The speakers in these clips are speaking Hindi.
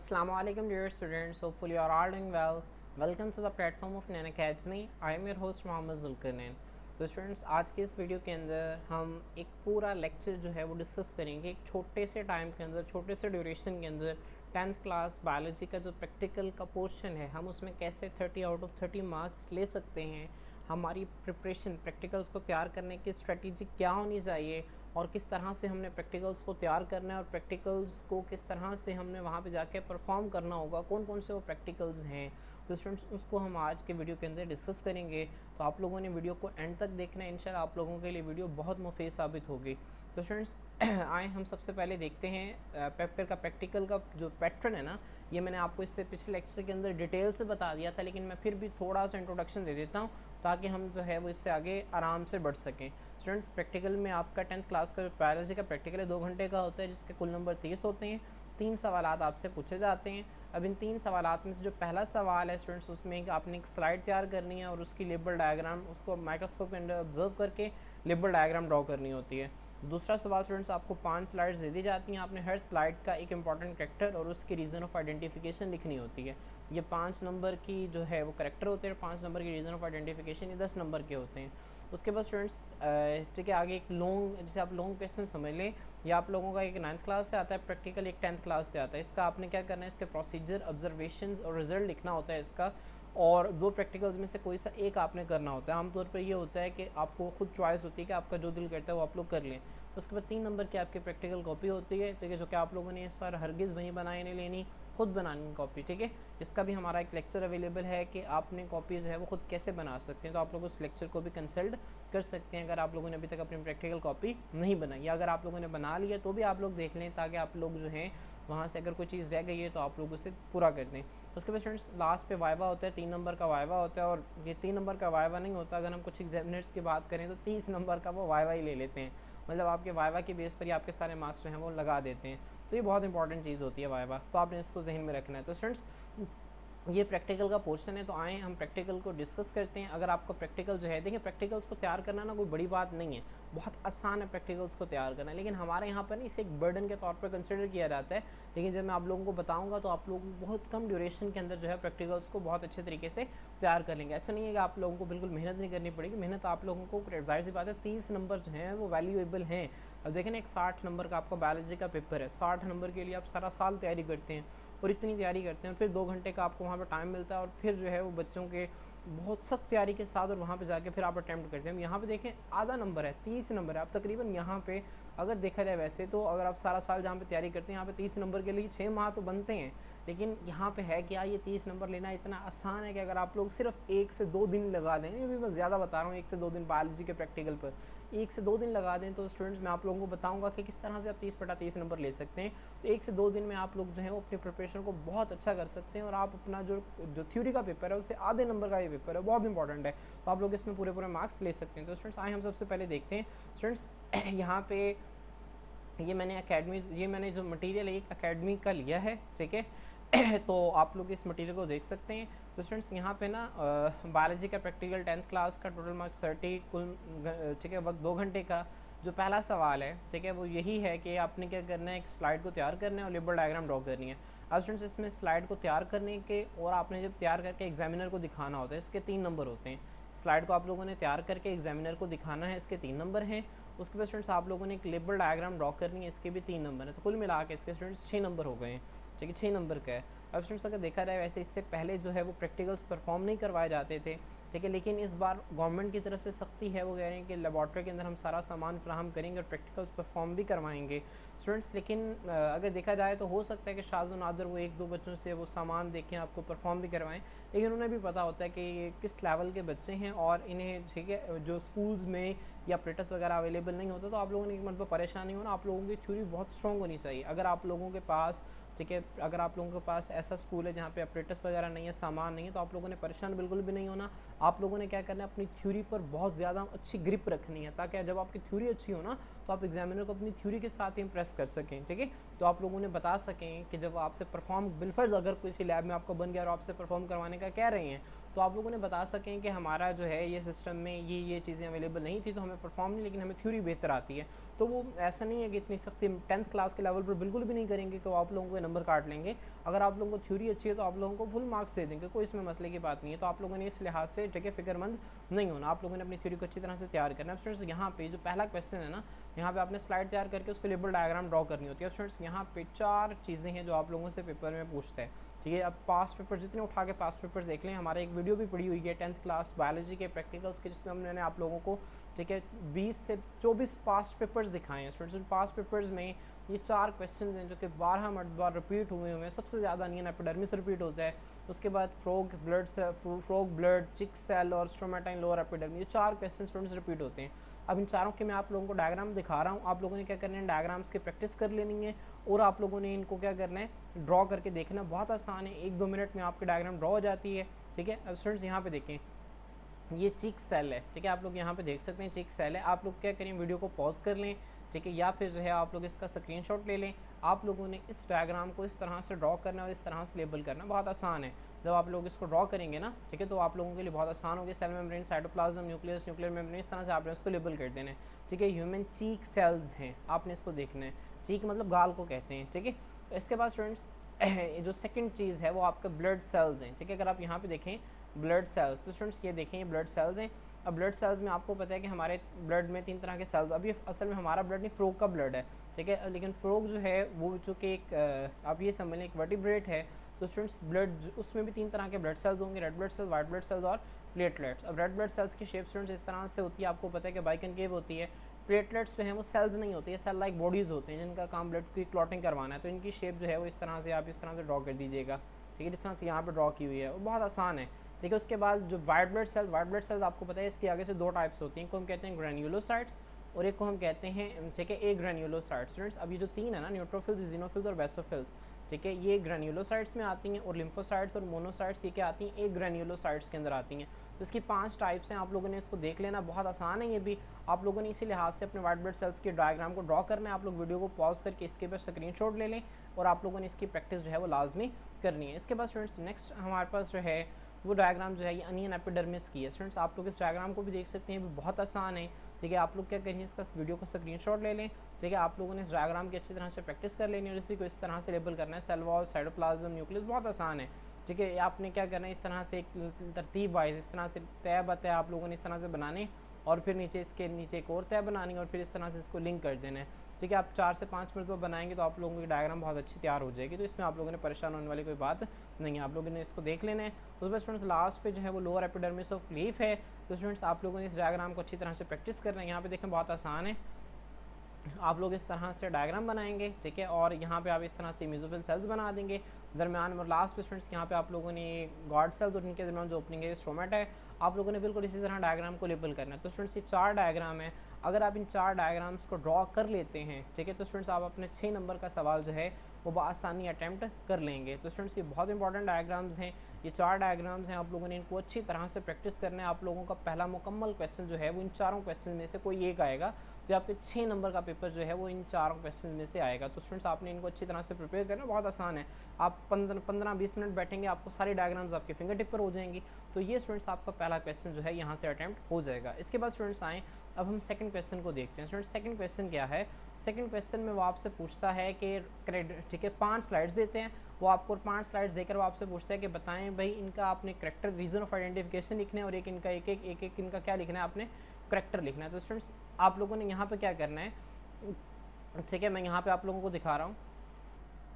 Assalamu alaikum dear students, hopefully you are all doing well. Welcome to the platform of Nan Academy. I am your host Mohammad Zulkarnain. तो स्टूडेंट्स आज के इस वीडियो के अंदर हम एक पूरा लेक्चर जो है वो डिस्कस करेंगे एक छोटे से टाइम के अंदर, छोटे से ड्यूरेशन के अंदर 10th क्लास बायोलॉजी का जो प्रैक्टिकल का पोर्शन है हम उसमें कैसे 30 आउट ऑफ 30 मार्क्स ले सकते हैं। हमारी प्रिपरेशन प्रैक्टिकल्स को तैयार करने की स्ट्रेटजी क्या होनी चाहिए और किस तरह से हमने प्रैक्टिकल्स को तैयार करना है और प्रैक्टिकल्स को किस तरह से हमने वहाँ पे जाके परफॉर्म करना होगा, कौन कौन से वो प्रैक्टिकल्स हैं। तो स्टूडेंट्स उसको हम आज के वीडियो के अंदर डिस्कस करेंगे। तो आप लोगों ने वीडियो को एंड तक देखना है, इंशाल्लाह आप लोगों के लिए वीडियो बहुत मुफीद साबित होगी। तो स्टूडेंट्स आए हम सबसे पहले देखते हैं पेपर का प्रैक्टिकल का जो पैटर्न है ना, ये मैंने आपको इससे पिछले लेक्चर के अंदर डिटेल से बता दिया था, लेकिन मैं फिर भी थोड़ा सा इंट्रोडक्शन दे देता हूँ ताकि हम जो है वो इससे आगे आराम से बढ़ सकें। स्टूडेंट्स प्रैक्टिकल में आपका 10th क्लास का जो बायोलॉजी का प्रैक्टिकल है 2 घंटे का होता है, जिसके कुल नंबर 30 होते हैं। 3 सवालात आपसे पूछे जाते हैं। अब इन 3 सवालात में से जो पहला सवाल है स्टूडेंट्स, उसमें आपने एक स्लाइड तैयार करनी है और उसकी लेबल डायग्राम उसको माइक्रोस्कोप के अंदर ऑब्जर्व करके लेबल डायग्राम ड्रॉ करनी होती है। दूसरा सवाल स्टूडेंट्स, आपको 5 स्लाइड्स दे दी जाती हैं, आपने हर स्लाइड का एक इंपॉर्टेंट करेक्टर और उसकी रीज़न ऑफ आइडेंटिफिकेशन लिखनी होती है। ये 5 नंबर की जो है वो करेक्टर होते हैं, 5 नंबर की रीज़न ऑफ आइडेंटिफिकेशन ये 10 नंबर के होते हैं। उसके बाद स्टूडेंट्स ठीक है, आगे एक लॉन्ग, जैसे आप लॉन्ग क्वेश्चन समझ लें, या आप लोगों का एक 9th क्लास से आता है प्रैक्टिकल, एक 10th क्लास से आता है। इसका आपने क्या करना है, इसके प्रोसीजर, ऑब्जर्वेशंस और रिजल्ट लिखना होता है इसका, और 2 प्रैक्टिकल्स में से कोई सा एक आपने करना होता है। आमतौर पर ये होता है कि आपको खुद चॉइस होती है कि आपका जो दिल करता है वो आप लोग कर लें। उसके बाद 3 नंबर की आपकी प्रैक्टिकल कॉपी होती है, ठीक है, जो कि आप लोगों ने इस बार हरगिज़ वहीं बनाई नहीं लेनी, खुद बनानी कॉपी, ठीक है। इसका भी हमारा एक लेक्चर अवेलेबल है कि आपने कॉपीज़ है वो खुद कैसे बना सकते हैं, तो आप लोग उस लेक्चर को भी कंसल्ट कर सकते हैं अगर आप लोगों ने अभी तक अपनी प्रैक्टिकल कॉपी नहीं बनाई, या अगर आप लोगों ने बना लिया तो भी आप लोग देख लें, ताकि आप लोग जो हैं वहाँ से अगर कोई चीज़ रह गई है तो आप लोग उसे पूरा कर दें। उसके बाद स्टूडेंट्स लास्ट पे वाइवा होता है, 3 नंबर का वाइवा होता है, और ये 3 नंबर का वाइवा नहीं होता, अगर हम कुछ एग्जामिनर्स की बात करें तो 30 नंबर का वो वाइवा ही ले लेते हैं, मतलब आपके वाइवा के बेस पर ही आपके सारे मार्क्स जो हैं वो लगा देते हैं। तो ये बहुत इंपॉर्टेंट चीज़ होती है वाइवा, तो आपने इसको जहन में रखना है। तो स्टूडेंट्स ये प्रैक्टिकल का पोर्शन है, तो आए हम प्रैक्टिकल को डिस्कस करते हैं। अगर आपको प्रैक्टिकल जो है, देखिए प्रैक्टिकल्स को तैयार करना ना कोई बड़ी बात नहीं है, बहुत आसान है प्रैक्टिकल्स को तैयार करना, लेकिन हमारे यहाँ पर ना इसे एक बर्डन के तौर पर कंसिडर किया जाता है। लेकिन जब मैं आप लोगों को बताऊँगा तो आप लोग बहुत कम ड्यूरेशन के अंदर जो है प्रैक्टिकल्स को बहुत अच्छे तरीके से तैयार कर लेंगे। ऐसा नहीं है कि आप लोगों को बिल्कुल मेहनत नहीं करनी पड़ेगी, मेहनत आप लोगों को, जाहिर सी बात है 30 नंबर जो हैं वो वैल्यूएबल हैं। अब देखें ना, एक 60 नंबर का आपका बायोलॉजी का पेपर है, 60 नंबर के लिए आप सारा साल तैयारी करते हैं और इतनी तैयारी करते हैं, और फिर 2 घंटे का आपको वहाँ पर टाइम मिलता है, और फिर जो है वो बच्चों के बहुत सख्त तैयारी के साथ और वहाँ पे जाके फिर आप अटैम्प्ट करते हैं। यहाँ पे देखें आधा नंबर है, 30 नंबर है, आप तकरीबन यहाँ पे अगर देखा जाए वैसे तो अगर आप सारा साल जहाँ पे तैयारी करते हैं यहाँ पे 30 नंबर के लिए 6 माह तो बनते हैं, लेकिन यहाँ पे है क्या, ये 30 नंबर लेना इतना आसान है कि अगर आप लोग सिर्फ 1 से 2 दिन लगा दें, ये भी मैं ज़्यादा बता रहा हूँ, 1 से 2 दिन बायोलॉजी के प्रैक्टिकल पर 1 से 2 दिन लगा दें, तो स्टूडेंट्स मैं आप लोगों को बताऊंगा कि किस तरह से आप 30/30 नंबर ले सकते हैं। तो 1 से 2 दिन में आप लोग जो है वो अपनी प्रिपरेशन को बहुत अच्छा कर सकते हैं, और आप अपना जो थ्योरी का पेपर है उससे आधे नंबर का ये पेपर है, बहुत इंपॉर्टेंट है, तो आप लोग इसमें पूरे मार्क्स ले सकते हैं। तो स्टूडेंट्स आए हम सबसे पहले देखते हैं। स्टूडेंट्स यहाँ पे ये मैंने जो मटेरियल है एक अकेडमी का लिया है, ठीक है तो आप लोग इस मटेरियल को देख सकते हैं। तो स्टूडेंट्स यहाँ पे ना बायोलॉजी का प्रैक्टिकल 10th क्लास का टोटल मार्क्स 30 कुल, ठीक है, वक्त 2 घंटे का। जो पहला सवाल है, ठीक है, वो यही है कि आपने क्या करना है, एक स्लाइड को तैयार करना है और लेबल डायग्राम ड्रॉ करनी है। अब स्टूडेंट्स इसमें स्लाइड को तैयार करने के और आपने जब तैयार करके एग्जामिनर को दिखाना होता है, इसके 3 नंबर होते हैं। स्लाइड को आप लोगों ने तैयार करके एग्जामिनर को दिखाना है, इसके 3 नंबर हैं। उसके बाद स्टूडेंट्स आप लोगों ने एक लेबल डायग्राम ड्रॉ करनी है, इसके भी 3 नंबर है, तो कुल मिला के इसके स्टूडेंट्स 6 नंबर हो गए हैं, ठीक है, 6 नंबर का है। अब स्टूडेंट्स अगर देखा जाए वैसे इससे पहले जो है वो प्रैक्टिकल्स परफॉर्म नहीं करवाए जाते थे, ठीक है, लेकिन इस बार गवर्नमेंट की तरफ से सख्ती है, वो कह रहे हैं कि लेबॉर्ट्री के अंदर हम सारा सामान फ्राहम करेंगे और प्रैक्टिकल्स परफॉर्म भी करवाएंगे स्टूडेंट्स। लेकिन अगर देखा जाए तो हो सकता है कि शाज़ और नादर वो 1-2 बच्चों से वो सामान देखें, आपको परफॉर्म भी करवाएं, लेकिन उन्हें भी पता होता है कि ये किस लेवल के बच्चे हैं और इन्हें, ठीक है, जो स्कूल्स में या प्रैक्टिस वगैरह अवेलेबल नहीं होता, तो आप लोगों ने एक मतलब परेशान नहीं होना, आप लोगों की थ्योरी बहुत स्ट्रॉन्ग होनी चाहिए। अगर आप लोगों के पास, ठीक है, अगर आप लोगों के पास ऐसा स्कूल है जहाँ पे अपरेटस वगैरह नहीं है, सामान नहीं है, तो आप लोगों ने परेशान बिल्कुल भी नहीं होना। आप लोगों ने क्या करना है, अपनी थ्योरी पर बहुत ज़्यादा अच्छी ग्रिप रखनी है, ताकि जब आपकी थ्योरी अच्छी हो ना तो आप एग्जामिनर को अपनी थ्योरी के साथ इंप्रेस कर सकें, ठीक है, तो आप लोगों ने बता सकें कि जब आपसे परफॉर्म बिलफर्ज अगर किसी लैब में आपका बन गया और आपसे परफॉर्म करवाने का कह रहे हैं, तो तो आप लोगों ने बता सकें कि हमारा जो है ये सिस्टम में ये चीज़ें अवेलेबल नहीं थी तो हमें परफॉर्म नहीं, लेकिन हमें थ्योरी बेहतर आती है। तो वो ऐसा नहीं है कि इतनी सख्ती 10th क्लास के लेवल पर बिल्कुल भी नहीं करेंगे कि वो आप लोगों को नंबर काट लेंगे। अगर आप लोगों को थ्योरी अच्छी है तो आप लोगों को फुल मार्क्स दे देंगे, कोई इसमें मसले की बात नहीं है। तो आप लोगों ने इस लिहाज से ठीक है फिक्रमंद नहीं होना, आप लोगों ने अपनी थ्योरी को अच्छी तरह से तैयार करना है। स्टूडेंट्स यहाँ पे जो पहला क्वेश्चन है ना, यहाँ पे आपने स्लाइड तैयार करके उसको लेबल डायग्राम ड्रॉ करनी होती है। स्टूडेंट्स यहाँ पे 4 चीज़ें हैं जो आप लोगों से पेपर में पूछते हैं, ठीक है। अब पास्ट पेपर जितने उठा के पास्ट पेपर्स देख लें, हमारे एक वीडियो भी पड़ी हुई है 10th क्लास बायोलॉजी के प्रैक्टिकल्स के, जिसमें हमने आप लोगों को ठीक है 20 से 24 पास्ट पेपर्स दिखाए हैं। स्टूडेंट्स पास्ट पेपर्स में ये 4 क्वेश्चन हैं जो कि 12 मरतबा रिपीट हुए हैं। सबसे ज़्यादा नियन एपिडर्मिस रिपीट होता है, उसके बाद फ्रॉग ब्लड, चिक सेल और स्ट्रोमेटाइन लोअर एपिडर्मिस, ये 4 क्वेश्चन स्टूडेंट्स रिपीट होते हैं। अब इन चारों के मैं आप लोगों को डायग्राम दिखा रहा हूँ, आप लोगों ने क्या करना है, डायग्राम्स की प्रैक्टिस कर लेनी है और आप लोगों ने इनको क्या करना है, ड्रॉ करके देखना। बहुत आसान है, 1-2 मिनट में आपकी डायग्राम ड्रॉ हो जाती है, ठीक है। अब स्टूडेंट्स यहाँ पे देखें, ये चीक सेल है, ठीक है। आप लोग यहाँ पे देख सकते हैं चीक सेल है। आप लोग क्या करें, वीडियो को पॉज कर लें, ठीक है, या फिर जो है आप लोग इसका स्क्रीनशॉट ले लें। आप लोगों ने इस डायग्राम को इस तरह से ड्रॉ करना और इस तरह से लेबल करना, बहुत आसान है। जब आप लोग इसको ड्रॉ करेंगे ना, ठीक है, तो आप लोगों के लिए बहुत आसान होगी। Cell membrane, cytoplasm, nucleus, nuclear membrane, इस तरह से आपने इसको लेबल कर देना है, ठीक है। ह्यूमन चीक सेल्स हैं, आपने इसको देखना है। चीक मतलब गाल को कहते हैं, ठीक है। तो इसके बाद स्टूडेंट्स जो सेकंड चीज़ है वो आपका ब्लड सेल्स हैं, ठीक है। अगर आप यहाँ पे देखें ब्लड सेल्स, तो स्टूडेंट्स ये देखें ये ब्लड सेल्स हैं। अब ब्लड सेल्स में आपको पता है कि हमारे ब्लड में 3 तरह के सेल्स, अभी असल में हमारा ब्लड नहीं, फ्रॉग का ब्लड है, ठीक है। लेकिन फ्रॉग जो है वो चूँकि एक आप ये समझ लें एक वर्टिब्रेट है, तो स्टूडेंट्स ब्लड उसमें भी 3 तरह के ब्लड सेल्स होंगे, red blood cells, white blood cells और प्लेटलेट्स। अब रेड ब्लड सेल्स की शेप स्टूडेंट्स इस तरह से होती है, आपको पता है कि बाइकनकेव होती है। प्लेटलेट्स जो हैं वो सेल्स नहीं होती है, सेल लाइक बॉडीज़ होते हैं जिनका काम ब्लड की क्लॉटिंग करवाना है। तो इनकी शेप जो है वो इस तरह से आप इस तरह से ड्रॉ कर दीजिएगा, ठीक है, जिस तरह से यहाँ पर ड्रॉ की हुई है, वो बहुत आसान है, ठीक है। उसके बाद जो वाइट ब्लड सेल्स आपको पता है इसके आगे से 2 टाइप्स होती हैं, एक को हम कहते हैं ग्रेन्युलोसाइट्स और एक को हम कहते हैं, ठीक है, ए ग्रेन्युलोसाइट्स। स्टूडेंट्स अब ये जो 3 है ना, न्यूट्रोफिल्स, ज़ीनोफिल्स और बेसोफिल्स, ठीक है, ये ग्रेन्युलोसाइट्स में आती हैं। और लिम्फोसाइट्स और मोनोसाइट्स ये क्या आती हैं, ए ग्रेन्युलोसाइट्स के अंदर आती हैं। तो इसकी 5 टाइप्स हैं, आप लोगों ने इसको देख लेना, बहुत आसान है ये भी। आप लोगों ने इसी लिहाज से अपने वाइट ब्लड सेल्स के डायग्राम को ड्रॉ करना है। आप लोग वीडियो को पॉज करके इसके बाद स्क्रीनशॉट ले लें और आप लोगों ने इसकी प्रैक्टिस जो है वो लाजमी करनी है। इसके बाद स्टूडेंट्स नेक्स्ट हमारे पास जो है वो डायग्राम जो है ये अनियन एपिडर्मिस की है। स्टूडेंट्स आप लोग इस डायग्राम को भी देख सकते हैं, बहुत आसान है, ठीक है। आप लोग क्या करेंगे, इसका वीडियो को स्क्रीनशॉट ले लें, ठीक है। आप लोगों ने इस डायग्राम की अच्छी तरह से प्रैक्टिस कर लेनी है और इसी को इस तरह से लेबल करना है, सेल वॉल, साइटोप्लाज्म, न्यूक्लियस, बहुत आसान है, ठीक है। आपने क्या करना है, इस तरह से एक तरतीब वाइज इस तरह से तय बतय आप लोगों ने इस तरह से बनाने और फिर नीचे इसके नीचे एक और तय बनानी और फिर इस तरह से इसको लिंक कर देना है, ठीक है। आप 4 से 5 मिनट में बनाएंगे तो आप लोगों की डायग्राम बहुत अच्छी तैयार हो जाएगी। तो इसमें आप लोगों ने परेशान होने वाली कोई बात नहीं है, आप लोगों ने इसको देख लेना है। उसके बाद स्टूडेंट्स लास्ट पे जो है वो लोअर एपिडर्मिस ऑफ लीफ है। तो स्टूडेंट्स आप लोगों ने इस डायग्राम को अच्छी तरह से प्रैक्टिस करना है। यहाँ पे देखें बहुत आसान है, आप लोग इस तरह से डायग्राम बनाएंगे, ठीक है। और यहाँ पे आप इस तरह से मेसोफिल सेल्स बना देंगे दरमियान और लास्ट पे स्टूडेंट्स यहाँ पे आप लोगों ने गॉड सेल्स और इनके दरमियान जो ओपनिंग है स्ट्रोमेटा है, आप लोगों ने बिल्कुल इसी तरह डायग्राम को लेबल करना है। तो स्टूडेंट्स ये 4 डायग्राम है, अगर आप इन 4 डायग्राम्स को ड्रॉ कर लेते हैं, ठीक है, तो स्टूडेंट्स आप अपने 6 नंबर का सवाल जो है वो बआसानी अटैम्प्ट कर लेंगे। तो स्टूडेंट्स ये बहुत इंपॉर्टेंट डायग्राम्स हैं, ये 4 डायग्राम्स हैं, आप लोगों ने इनको अच्छी तरह से प्रैक्टिस करना है। आप लोगों का पहला मुकम्मल क्वेश्चन जो है वो इन 4 क्वेश्चन में से कोई एक आएगा, तो आपके 6 नंबर का पेपर जो है वो इन 4 क्वेश्चन में से आएगा। तो स्टूडेंट्स आपने इनको अच्छी तरह से प्रिपेयर करना, बहुत आसान है। आप 15-20 मिनट बैठेंगे, आपको सारी डायग्राम्स आपके फिंगर टिप पर हो जाएंगी। तो ये स्टूडेंट्स आपका पहला क्वेश्चन जो है यहाँ से अटैम्प्ट हो जाएगा। इसके बाद स्टूडेंट्स आएँ, अब हम सेकंड क्वेश्चन को देखते हैं। स्टूडेंट्स सेकंड क्वेश्चन क्या है, सेकंड क्वेश्चन में वो आपसे पूछता है कि ठीक है 5 स्लाइड्स देते हैं, वो आपको 5 स्लाइड्स देकर वो आपसे पूछता है कि बताएं भाई इनका आपने करेक्टर रीजन ऑफ आइडेंटिफिकेशन लिखना है और एक इनका एक इनका क्या लिखना है, आपने करेक्टर लिखना है। तो स्टूडेंट्स आप लोगों ने यहाँ पे क्या करना है, ठीक है, मैं यहाँ पे आप लोगों को दिखा रहा हूँ।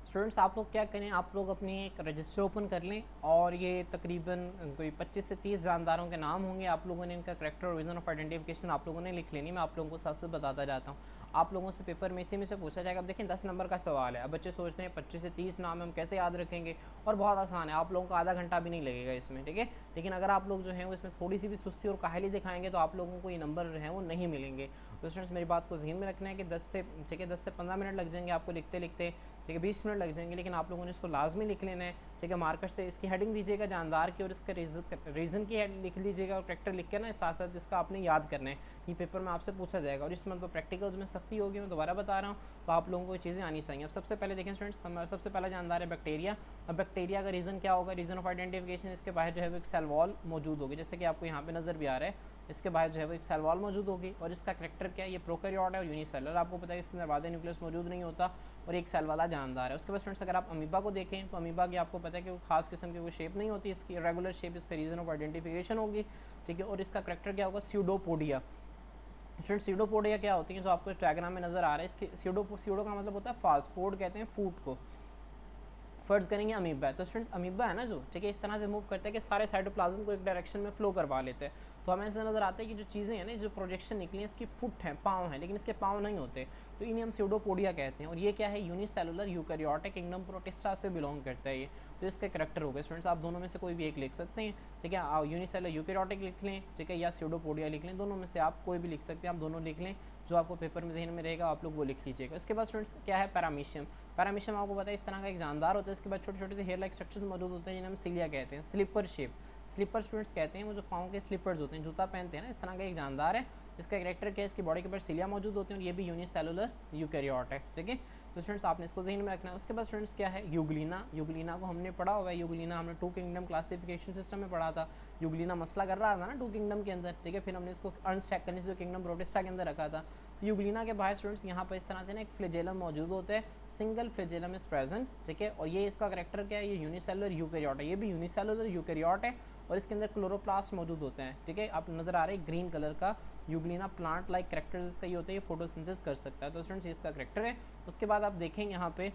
स्टूडेंट्स आप लोग क्या करें, आप लोग अपनी एक रजिस्टर ओपन कर लें और ये तकरीबन कोई 25 से 30 जानदारों के नाम होंगे। आप लोगों ने इनका करेक्टर और रीजन ऑफ आइडेंटिफिकेशन आप लोगों ने लिख लेनी, मैं आप लोगों को साथ साथ बताता जाता हूँ। आप लोगों से पेपर में इसी में से पूछा जाएगा। अब देखें 10 नंबर का सवाल है, अब बच्चे सोचते हैं 25 से 30 नाम हम कैसे याद रखेंगे, और बहुत आसान है, आप लोगों को आधा घंटा भी नहीं लगेगा इसमें, ठीक है। लेकिन अगर आप लोग जो है वो इसमें थोड़ी सी भी सुस्ती और काहली दिखाएंगे तो आप लोगों को ये नंबर जो है वो नहीं मिलेंगे। तो स्टूडेंट्स मेरी बात को ज़हन में रखना है कि 10 से 15 मिनट लग जाएंगे आपको लिखते लिखते, ठीक है, 20 मिनट लग जाएंगे, लेकिन आप लोगों ने इसको लाजमी लिख लेना है, ठीक है, मार्कर से इसकी हेडिंग दीजिएगा जानदार की और इसका रीज़न की हेड लिख लीजिएगा और करेक्टर लिख के ना साथ साथ इसका आपने याद करना है, ये पेपर में आपसे पूछा जाएगा। और इस मंथ पर प्रैक्टिकल्स में सख्ती होगी, मैं दोबारा बता रहा हूँ, तो आप लोगों को ये चीज़ें आनी चाहिए। अब सबसे पहले देखें स्टूडेंट्स, हमारा सबसे पहला जानदार है बैक्टीरिया। अब बैक्टीरिया का रीज़न क्या होगा, रीज़न ऑफ आइडेंटिफिकेशन, इसके बाहर जो है वो एक सेल वॉल मौजूद होगी, जैसे कि आपको यहाँ पे नज़र भी आ रहा है, इसके बाहर जो है वो एक सेल वॉल मौजूद होगी। और इसका करेक्टर क्या है, ये प्रोकैरियोट है और यूनिसेलुलर, आपको पता है इसके अंदर वादा न्यूक्लियस मौजूद नहीं होता और एक सेल वाला जानदार है। उसके बाद स्टूडेंट्स अगर आप अमीबा को देखें तो अमीबा की आपको पता है कि वो खास किस्म की कोई शेप नहीं होती, इसकी रेगुलर शेप इसका रीज़न ऑफ आइडेंटिफिकेशन होगी, ठीक है। और इसका करेक्टर क्या होगा, स्यूडोपोडिया। स्टूडेंट स्यूडोपोडिया क्या होती है, जो आपको डायग्राम में नजर आ रहा है, इसकी स्यूडो का मतलब होता है फॉल्स, पोड कहते हैं फूट को। फर्ज करेंगे अमीबा है, तो स्टूडेंट्स अमीबा है ना जो, ठीक है, इस तरह से मूव करते हैं कि सारे साइटोप्लाज्म को एक डायरेक्शन में फ्लो करवा लेते हैं। तो हमें ऐसा नजर आता है कि जो चीज़ें हैं ना, जो प्रोजेक्शन निकली हैं, इसकी फुट है, पाँव है, लेकिन इसके पाँव नहीं होते, तो इन्हें हम स्यूडोपोडिया कहते हैं। और ये क्या है, यूनिसेलुलर यूकैरियोटिक किंगडम प्रोटिस्टा से बिलोंग करता है ये, तो इसके करेक्टर हो गए। स्टूडेंट्स आप दोनों में से कोई भी एक लिख सकते हैं, ठीक है, आप यूनिसेलुलर यूकैरियोटिक लिख लें, ठीक है, या स्यूडोपोडिया लिख लें, दोनों में से आप कोई भी लिख सकते हैं, आप दोनों लिख लें, जो आपको पेपर में जहन में रहेगा आप लोग वो लिख लीजिएगा। इसके बाद स्टूडेंट्स क्या है, पैरामीशियम। पैरामीशियम आपको पता है इस तरह का एक जानदार होता है, इसके बाद छोटे छोटे से हेयर लाइक स्ट्रक्चर्स मौजूद होते हैं, जिन्हें हम सिलिया कहते हैं। स्लीपर शेप, स्लीपर स्टूडेंट्स कहते हैं वो जो पाँव के स्लीपर्स होते हैं, जूता पहनते हैं ना, इस तरह का एक जानदार है। इसका कैरेक्टर क्या है, इसकी बॉडी के ऊपर सिलिया मौजूद होते हैं और ये भी यूनिसेलुलर यूकैरियोट है, ठीक है। तो स्टूडेंट्स आपने इसको जहन में रखना है। उसके बाद स्टूडेंट्स क्या है, यूग्लिना। यूग्लिना को हमने पढ़ा हुआ है, यूग्लिना हमने 2 किंगडम क्लासिफिकेशन सिस्टम में पढ़ा था। यूग्लिना मसला कर रहा था ना 2 किंगडम के अंदर, ठीक है, फिर हमने इसको अनस्टैक करने से किंगडम प्रोटिस्टा के अंदर रखा था। तो यूग्लिना के बाहर स्टूडेंट्स यहाँ पर इस तरह से ना एक फ्लेजेलम मौजूद होता है, सिंगल फ्लेजेलम इज प्रेजेंट, ठीक है। और ये इसका करेक्टर क्या है, ये यूनिसेलुलर यूकैरियोट है, ये भी यूनिसेलुलर यूकैरियोट है और इसके अंदर क्लोरोप्लास्ट मौजूद होते हैं, ठीक है। आप नजर आ रहे हैं ग्रीन कलर का यूग्लिना, प्लांट लाइक करेक्टर इसका ये होता है, ये फोटोसिंथेसिस कर सकता है। तो स्टूडेंट्स इसका करेक्टर है। उसके बाद आप देखें यहाँ पे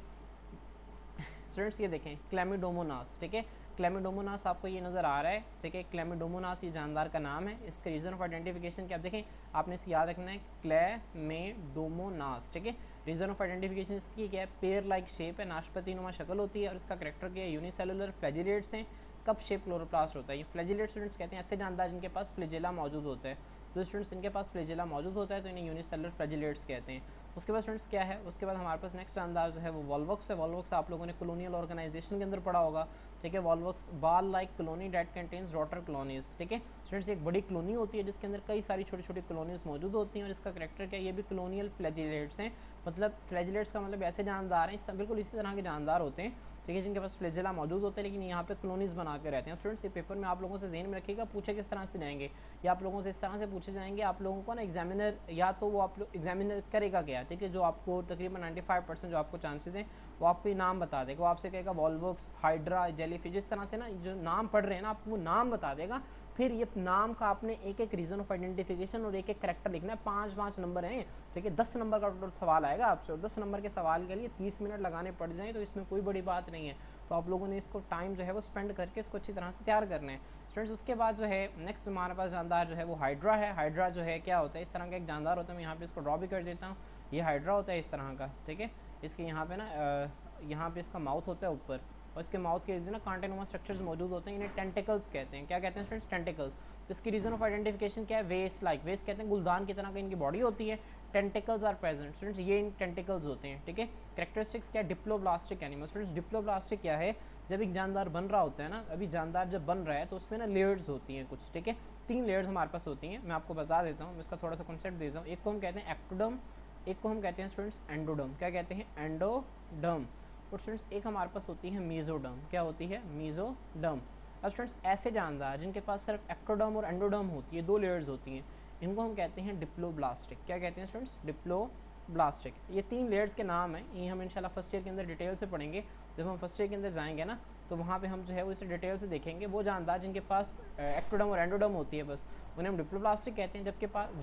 स्टूडेंट्स, ये देखें क्लैमिडोमोनास, ठीक है, क्लैमिडोमोनास आपको ये नज़र आ रहा है, ठीक है, क्लैमिडोमोनास ये जानदार का नाम है। इसका रीज़न ऑफ आइडेंटिफिकेशन क्या, आप देखें, आपने इसे याद रखना है, क्लैमिडोमोनास, ठीक है। रीज़न ऑफ आइडेंटिफिकेशन इसकी क्या है, पेयर लाइक शेप है, नाशपाती नुमा शक्ल होती है और इसका करेक्टर क्या है, यूनिसेलुलर फ्लैजिलेट्स हैं, कप शेप क्लोरोप्लास्ट होता है। ये फ्लैजिलेट स्टूडेंट्स कहते हैं ऐसे जानदार जिनके पास फ्लैजेला मौजूद होता है, तो स्टूडेंट्स इनके पास फ्लैजेला मौजूद होता है तो इन्हें यूनिसेलुलर फ्लैजिलेट्स कहते हैं। उसके बाद स्टूडेंट्स क्या है, उसके बाद हमारे पास नेक्स्ट जानदार जो है वो वॉल्वॉक्स है। वॉल्वॉक्स आप लोगों ने कॉलोनियल ऑर्गेनाइजेशन के अंदर पढ़ा होगा, ठीक है। वॉल्वॉक्स बाल like colony date contains daughter colonies, ठीक है। स्टूडेंट्स एक बड़ी कॉलोनी होती है जिसके अंदर कई सारी छोटी छोटी कॉलोनीज मौजूद होती हैं और इसका करेक्टर क्या है, ये भी कॉलोनियल फ्लैजिलेट्स हैं, मतलब फ्लैजिलेट्स का मतलब ऐसे जानदार हैं, बिल्कुल इसी तरह के जानदार होते हैं, ठीक है, जिनके पास फ्लैजेला मौजूद होते हैं लेकिन यहाँ पे कॉलोनीज बना के रहते हैं। स्टूडेंट्स ये पेपर में आप लोगों से ज़हन में रखिएगा, पूछे किस तरह से जाएंगे, या आप लोगों से इस तरह से पूछे जाएंगे, आप लोगों को ना एग्जामिनर या तो वो आप लोग एग्जामिनर करेगा क्या, ठीक है, जो आपको तकरीबन 95% जो आपको चांसेस हैं वो आपको नाम बता देगा, वो आपसे कहेगा वॉल्वॉक्स, हाइड्रा, जेलीफिश, जिस तरह से ना जो नाम पढ़ रहे हैं ना आपको वो नाम बता देगा, फिर ये नाम का आपने एक एक रीज़न ऑफ आइडेंटिफिकेशन और एक एक करेक्टर लिखना है। 5-5 नंबर हैं, ठीक है, 10 नंबर का टोटल सवाल आएगा आपसे और 10 नंबर के सवाल के लिए 30 मिनट लगाने पड़ जाएँ तो इसमें कोई बड़ी बात नहीं है। तो आप लोगों ने इसको टाइम जो है वो स्पेंड करके इसको अच्छी तरह से तैयार करना है। स्टूडेंट्स उसके बाद जो है नेक्स्ट हमारे पास जानदार जो है वो हाइड्रा है। हाइड्रा जो है क्या होता है, इस तरह का एक जानदार होता है, मैं यहाँ पे इसको ड्रॉ भी कर देता हूँ, ये हाइड्रा होता है इस तरह का, ठीक है। इसके यहाँ पे ना यहाँ पे इसका माउथ होता है ऊपर और इसके माउथ के ना कांटेनुमा स्ट्रक्चर्स मौजूद होते हैं, इन्हें टेंटिकल्स कहते हैं। क्या कहते हैं स्टूडेंट्स, टेंटिकल्स। तो इसकी रीजन ऑफ आइडेंटिफिकेशन क्या है, वेस्ट लाइक, वेस्ट कहते हैं गुलदान की तरह का इनकी बॉडी होती है, टेंटिकल्स आर प्रेजेंट। स्टूडेंट्स ये इन टेंटिकल्स होते हैं, ठीक है। कैरेक्टरिस्टिक्स क्या है, डिप्लोब्लास्टिक एनिमल। स्टूडेंट्स डिप्लोब्लास्टिक क्या है, जब एक जानदार बन रहा होता है ना, अभी जानदार जब बन रहा है तो उसमें ना लेयर्स होती हैं कुछ, ठीक है, 3 लेयर्स हमारे पास होती हैं, मैं आपको बता देता हूँ, इसका थोड़ा सा कॉन्सेप्ट देता हूँ। एक को हम कहते हैं एक्टोडम, एक को हम कहते हैं स्टूडेंट्स एंडोडम। क्या कहते हैं, एंडोडम। और स्टूडेंट्स एक हमारे पास होती है मीजोडम। क्या होती है, मीजोडम। अब स्टूडेंट्स ऐसे जानदार जिनके पास सिर्फ एक्टोडम और एंडोडम होती है, 2 लेयर्स होती हैं, इनको हम कहते हैं डिप्लोब्लास्टिक। क्या कहते हैं स्टूडेंट्स, डिप्लोब्लास्टिक। ये 3 लेयर्स के नाम हैं, ये हम इंशाल्लाह फर्स्ट ईयर के अंदर डिटेल से पढ़ेंगे। जब हम फर्स्ट ईयर के अंदर जाएंगे ना तो वहाँ पे हम जो है वो इसे डिटेल से देखेंगे। वो जानदार जिनके पास एक्टोडम और एंडोडम होती है बस उन्हें हम डिप्लोब्लास्टिक कहते हैं,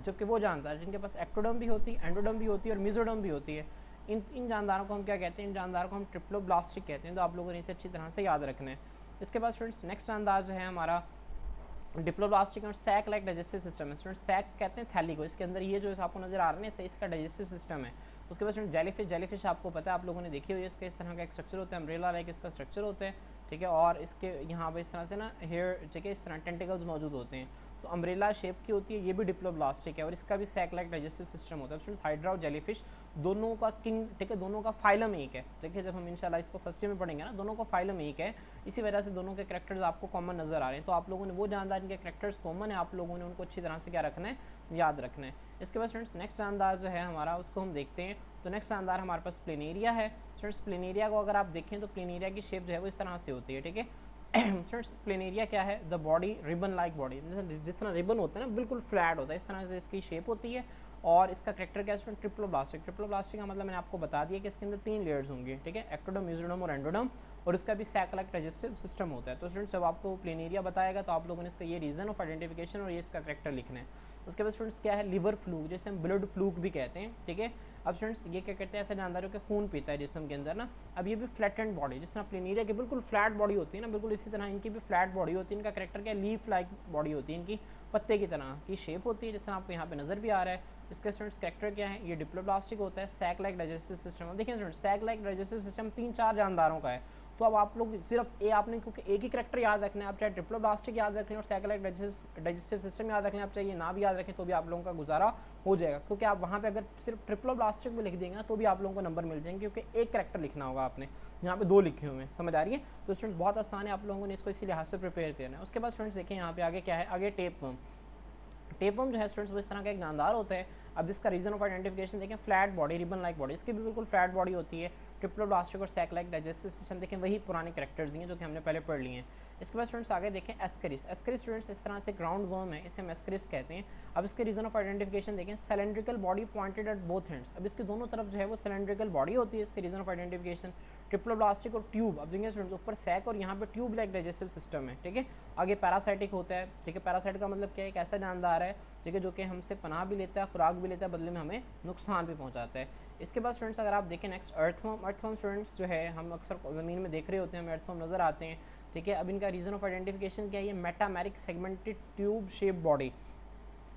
जबकि वो जानदार जिनके पास एक्टोडम भी होती है, एंडोडम भी होती है और मीजोडम भी होती है, इन जानदारों को हम क्या कहते हैं, इन जानदारों को हम ट्रिप्लोब्लास्टिक कहते हैं। तो आप लोगों ने इसे अच्छी तरह से याद रखना है। इसके बाद स्टूडेंट्स नेक्स्ट जानदार जो है हमारा डिप्लोब्लास्टिक और सैक लाइक डाइजेस्टिव सिस्टम है। स्टूडेंट सैक कहते हैं थैली को, इसके अंदर ये जो आपको नजर आ रहा है ना, इसका डाइजेस्टिव सिस्टम है। उसके बाद स्टूडेंट जेलीफिश, जेलीफिश आपको पता है, आप लोगों ने देखी हुई है, इसका इस तरह का एक स्ट्रक्चर होता है, अम्ब्रेला लाइक इसका स्ट्रक्चर होता है, ठीक है। और इसके यहाँ पे इस तरह से ना हेयर, ठीक है, इस तरह टेंटिकल्स मौजूद होते हैं। तो अम्ब्रेला शेप की होती है, ये भी डिप्लोब्लास्टिक है और इसका भी सैक लाइक डाइजेस्टिव सिस्टम होता है। स्टूडेंट्स हाइड्रा और जेलीफिश दोनों का किंग, ठीक है, दोनों का फाइलम एक है, ठीक है, जब हम इंशाल्लाह इसको फर्स्ट ईयर में पढ़ेंगे ना, दोनों का फाइलम एक है, इसी वजह से दोनों के करैक्टर्स आपको कॉमन नजर आ रहे हैं। तो आप लोगों ने वो जानदार इनके करैक्टर्स कॉमन है, आप लोगों ने उनको अच्छी तरह से क्या रखना है, याद रखना है। इसके बाद स्टूडेंट्स नेक्स्ट जानदार जो है हमारा, उसको हम देखते हैं। तो नेक्स्ट जानदार हमारे पास प्लेनेरिया है। स्टूडेंट्स प्लेनेरिया को अगर आप देखें तो प्लेनेरिया की शेप जो है वो इस तरह से होती है, ठीक है। स्टूडेंट्स प्लेनेरिया क्या है, the body ribbon like body, जिस तरह रिबन होता है ना, बिल्कुल फ्लैट होता है, इस तरह से इसकी शेप होती है। और इसका करेक्टर क्या है स्टूडेंट, ट्रिप्लोब्लास्टिक। ट्रिप्लोब्लास्टिक का मतलब मैंने आपको बता दिया कि इसके अंदर 3 लेयर्स होंगे, ठीक है, एक्टोडर्म, मेसोडर्म और एंडोडर्म, और इसका भी सैक लाइक डाइजेस्टिव सिस्टम होता है। तो स्टूडेंट्स जब आपको प्लेनेरिया बताएगा तो आप लोगों ने इसका ये रीजन ऑफ आइडेंटिफिकेशन और ये इसका करेक्टर लिखना है। उसके बाद स्टूडेंट्स क्या है, लिवर फ्लूक, जैसे हम ब्लड फ्लूक भी कहते हैं, ठीक है। अब स्टूडेंट्स ये क्या करते हैं, ऐसा जानदारों के खून पीता है जिस्म के अंदर ना। अब ये भी फ्लैटेंड बॉडी, जिस तरह प्लेनेरिया की बिल्कुल फ्लैट बॉडी होती है ना, बिल्कुल इसी तरह इनकी भी फ्लैट बॉडी होती है। इनका करेक्टर क्या है, लीफ लाइक बॉडी होती है, इनकी पत्ते की तरह की शेप होती है, जैसे आपको यहाँ पे नजर भी आ रहा है। इसका स्टूडेंट्स करेक्टर क्या है, ये डिप्लोब्लास्टिक होता है, सैक लाइक डाइजेस्टिव सिस्टम। अब देखिए students, sac like digestive system 3-4 जानदारों का है, तो अब आप लोग सिर्फ ए आपने, क्योंकि एक ही करेक्टर याद रखना है, आप चाहे ट्रिप्लोब्लास्टिक याद रखें और सैक लाइक डाइजेस्टिव सिस्टम याद रखें, आप चाहे ये ना भी याद रखें तो भी आप लोगों का गुजारा हो जाएगा, क्योंकि आप वहाँ पे अगर सिर्फ ट्रिप्लोब्लास्टिक में लिख देंगे ना तो भी आप लोगों को नंबर मिल जाएंगे, क्योंकि एक करेक्टर लिखना होगा आपने, यहाँ पे 2 लिखे हुए हैं, समझ आ रही है। तो स्टूडेंट्स बहुत आसान है, आप लोगों ने इसको इसी लिहाज से प्रिपेयर करना है। उसके बाद स्टूडेंट्स देखें यहाँ पे आगे क्या है, आगे टेपवर्म। टेपवर्म जो है स्टूडेंट्स वो इस तरह का एक जानदार होता है। अब इसका रीजन ऑफ आइडेंटिफिकेशन देखें, flat body, ribbon like body, इसकी भी बिल्कुल फ्लैट बॉडी होती है। ट्रिप्लोब्लास्टिक और सैक लाइक डाइजेस्टिव सिस्टम देखें, वही पुराने कैरेक्टर्स हैं जो कि हमने पहले पढ़ लिए हैं। इसके बाद स्टूडेंट्स आगे देखें एस्करिस। एस्करिस स्टूडेंट्स इस तरह से ग्राउंड वर्म है, इसे हम एस्करिस कहते हैं। अब इसके रीजन ऑफ आइडेंटिफिकेशन देखें, cylindrical body pointed at both hands. अब इसकी दोनों तरफ जो है वो सिलेंड्रिकल बॉडी होती है, इसके रीजन ऑफ आइडेंटिफिकेशन। ट्रिप्लोब्लास्टिक और ट्यूब, अब देखेंगे स्टूडेंट्स ऊपर सैक और यहाँ पे ट्यूब लाइक डाइजेस्टिव सिस्टम है, ठीक है। आगे पैरासाइटिक होता है, ठीक है। पैरासाइट का मतलब क्या है, एक ऐसा जानदार है, ठीक है, जो कि हमसे पनाह भी लेता है, खुराक भी लेता है, बदले में हमें नुकसान भी पहुंचाता है। इसके बाद स्टूडेंट्स अगर आप देखें नेक्स्ट अर्थवर्म। अर्थवर्म स्टूडेंट्स जो है हम अक्सर ज़मीन में देख रहे होते हैं, हमें अर्थवर्म नज़र आते हैं, ठीक है। अब इनका रीजन ऑफ आइडेंटिफिकेशन क्या है, ये metameric segmented tube shape body.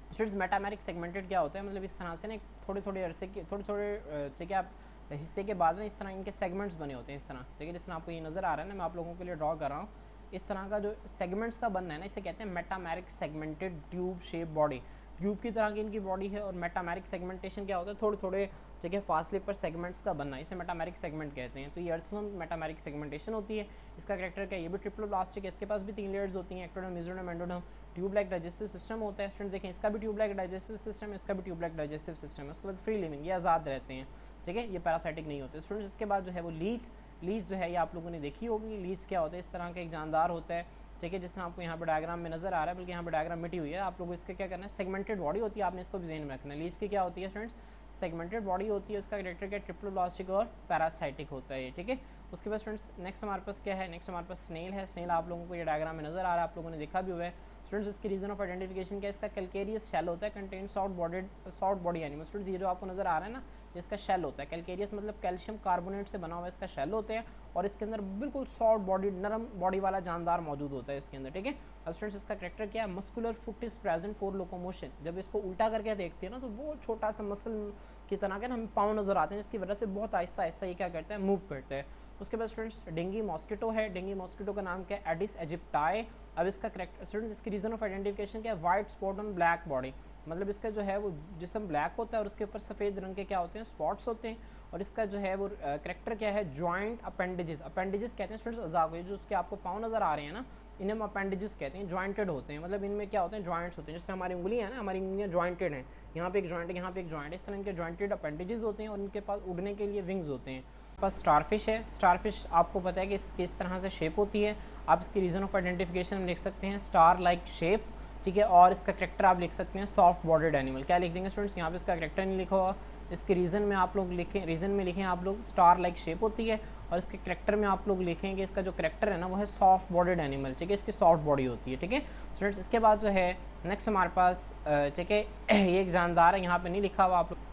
Students metameric segmented क्या होता है, मतलब इस तरह से ना थोड़े थोड़े अरसे के थोड़े ठीक है, आप हिस्से के बाद ना इस तरह इनके सेगमेंट्स बने होते हैं, इस तरह, ठीक है, जिस तरह आपको ये नज़र आ रहा है ना, मैं आप लोगों के लिए ड्रॉ कर रहा हूँ। इस तरह का जो सेगमेंट्स का बनना है ना, इसे कहते हैं metameric segmented tube shape body. Tube की तरह की इनकी बॉडी है। और मेटामेरिक सेगमेंटेशन क्या होता है, थोड़े थोड़े जगह फासले पर सेगमेंट्स का बनना, इसे मेटामेरिक सेगमेंट कहते हैं। तो ये अर्थवर्म मेटामेरिक सेगमेंटेशन होती है। इसका कैरेक्टर क्या है, ये भी ट्रिप्लोब्लास्टिक है, इसके पास भी 3 लेयर्स होती हैं, ectoderm, mesoderm, endoderm. Tube like digestive system होता है। स्टूडेंट देखें, इसका भी ट्यूब लाइक डाइजेस्टिव सिस्टम है, इसका भी ट्यूब लाइक डाइजेस्टिव सिस्टम है। उसके बाद फ्री लिविंग, ये आज़ाद रहते हैं, ठीक है, ये पैरासाइटिक नहीं होते। स्टूडेंट्स इसके बाद जो है वो लीच। लीच जो है ये आप लोगों ने देखी होगी। लीच क्या होता है, इस तरह का एक जानदार होता है, ठीक है, जिस तरह आपको यहाँ पर डायग्राम में नजर आ रहा है, बल्कि यहाँ पर डायग्राम मिटी हुई है। आप लोगों को इसका क्या करना है, सेगमेंटेड बॉडी होती है, आपने इसको भी ज़हन में रखना है। लीच की क्या होती है स्टूडेंट्स, सेगमेंटेड बॉडी होती है, उसका कैरेक्टर क्या, ट्रिप्लोब्लास्टिक और पैरासाइटिक होता है, ठीक है। उसके बाद स्टूडेंट्स नेक्स्ट हमारे पास क्या है, नेक्स्ट हमारे पास स्नेल है। स्नेल आप लोगों को ये डायग्राम में नजर आ रहा है, आप लोगों ने देखा भी हुआ है। स्टूडेंट्स इसकी रीजन ऑफ आइडेंटिफिकेशन क्या है, इसका कैल्केरियस शेल होता है, contain soft body animal. Students ये जो आपको नजर आ रहा है ना, इसका शेल होता है कैल्केरियस, मतलब कैल्शियम कार्बोनेट से बना हुआ इसका शेल होते हैं, और इसके अंदर बिल्कुल सॉफ्ट बॉडी, नरम बॉडी वाला जानदार मौजूद होता है इसके अंदर, ठीक है। अब स्टूडेंट्स इसका कैरेक्टर क्या है, muscular foot is present for locomotion. जब इसको उल्टा करके देखते हैं ना तो बहुत छोटा सा मसल की तरह के ना हमें पाँव नजर आते हैं, जिसकी वजह से बहुत आहिस्ता आहिस्ता ये क्या करता है, मूव करता है। उसके बाद स्टूडेंट्स डेंगी मॉस्किटो है। डेंगी मॉस्किटो का नाम क्या है, एडिस एजिप्टाई। अब इसका करेक्टर स्टूडेंट्स, इसकी रीजन ऑफ आइडेंटिफिकेशन क्या है, white spot on black body, मतलब इसका जो है वो जिस्म ब्लैक होता है और उसके ऊपर सफ़ेद रंग के क्या होते हैं, स्पॉट्स होते हैं। और इसका जो है वो करेक्टर क्या है, जॉइंट अपेंडेजेस। अपेंडेजेस कहते हैं स्टूडेंट्स अज़ा को, जो उसके आपको पाँव नज़र आ रहे हैं ना, इन्हें हम अपेंडेजेस कहते हैं। जॉइंटेड होते हैं, मतलब इनमें क्या होते हैं, जॉइंट्स होते हैं। जैसे हमारी उंगली है ना, हमारी उंगलियाँ जॉइंटेड हैं, यहाँ पे एक जॉइंट है, यहाँ पे एक जॉइंट है, इस तरह इनके जॉइंटेड अपेंडेजेस होते हैं। और इनके पास उड़ने के लिए विंग्स होते हैं। पास स्टारफिश है। स्टारफिश आपको पता है कि किस तरह से शेप होती है। आप इसकी रीजन ऑफ आइडेंटिफिकेशन लिख सकते हैं, स्टार लाइक शेप, ठीक है। और इसका करेक्टर आप लिख सकते हैं, सॉफ्ट बॉडीड एनिमल। क्या लिख देंगे स्टूडेंट्स, यहाँ पे इसका करेक्टर नहीं लिखा हुआ, इसके रीज़न में आप लोग लिखें, रीज़न में लिखें आप लोग स्टार लाइक शेप होती है। और इसके करेक्टर में आप लोग लिखेंगे, इसका जो करेक्टर है ना वो है सॉफ्ट बॉडीड एनिमल, ठीक है, इसकी सॉफ्ट बॉडी होती है, ठीक है स्टूडेंट्स। इसके बाद जो है नेक्स्ट हमारे पास, ठीक है, ये एक जानदार है, यहाँ पे नहीं लिखा हुआ आप लोग,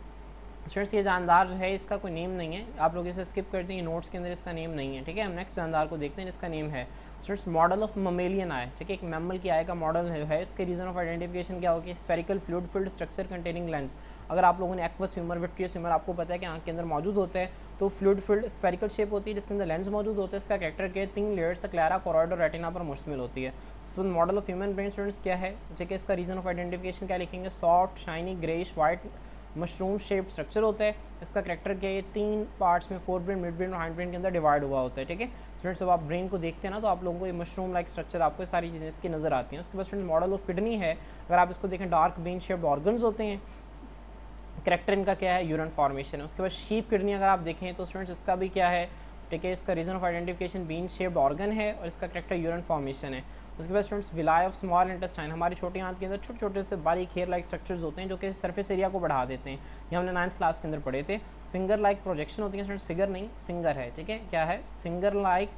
स्टूडेंट्स ये जानदार जो है इसका कोई नेम नहीं है, आप लोग इसे स्किप करते हैं, नोट्स के अंदर इसका नेम नहीं है, ठीक है। हम नेक्स्ट जानदार को देखते हैं जिसका नेम है स्टूडेंट्स मॉडल ऑफ ममेलियन आई, ठीक है। एक मैमल की आई का मॉडल है, इसके रीजन ऑफ आइडेंटिफिकेशन क्या होगी, spherical fluid filled structure containing lens. अगर आप लोगों ने एक्वस ह्यूमर, विट्रियस ह्यूमर आपको पता है कि आंख के अंदर मौजूद होता है, तो फ्लूइड फिल्ड स्फेरिकल शेप होती है जिसके अंदर लेंस मौजूद होता है। इसका कैरेक्टर के 3 लेयर्स क्लैरा, कोरॉइड और रेटिना पर मुश्तमिल होती है। उसके बाद model of human brain students क्या है, ठीक है। इसका रीजन ऑफ आइडेंटिफिकेशन क्या लिखेंगे, soft shiny greyish white mushroom shaped structure होता है। इसका कैरेक्टर क्या है, ये 3 पार्ट्स में फोर ब्रेन, मिड ब्रेन और हाइंड ब्रेन के अंदर डिवाइड हुआ होता है, ठीक है। स्टूडेंट्स जब आप ब्रेन को देखते हैं ना तो आप लोगों को ये मशरूम लाइक स्ट्रक्चर आपको सारी चीज़ें इसकी नजर आती हैं। उसके बाद स्टूडेंट मॉडल ऑफ किडनी है, अगर आप इसको देखें डार्क बीन शेप्ड ऑर्गन्स होते हैं। कैरेक्टर इनका क्या है, यूरिन फॉर्मेशन है। उसके बाद शीप किडनी अगर आप देखें तो स्टूडेंट्स इसका भी क्या है, ठीक है। इसका reason of identification bean shaped organ है और इसका कैरेक्टर यूरिन फॉर्मेशन है। उसके बाद students villi of small intestine, हमारी छोटी आंत के अंदर छोटे छोटे से बारीक हेयर लाइक स्ट्रक्चर्स होते हैं जो कि सरफेस एरिया को बढ़ा देते हैं। ये हमने 9th क्लास के अंदर पढ़े थे। फिंगर लाइक प्रोजेक्शन होती है स्टूडेंट्स, फिगर नहीं फिंगर है, ठीक है। क्या है, फिंगर लाइक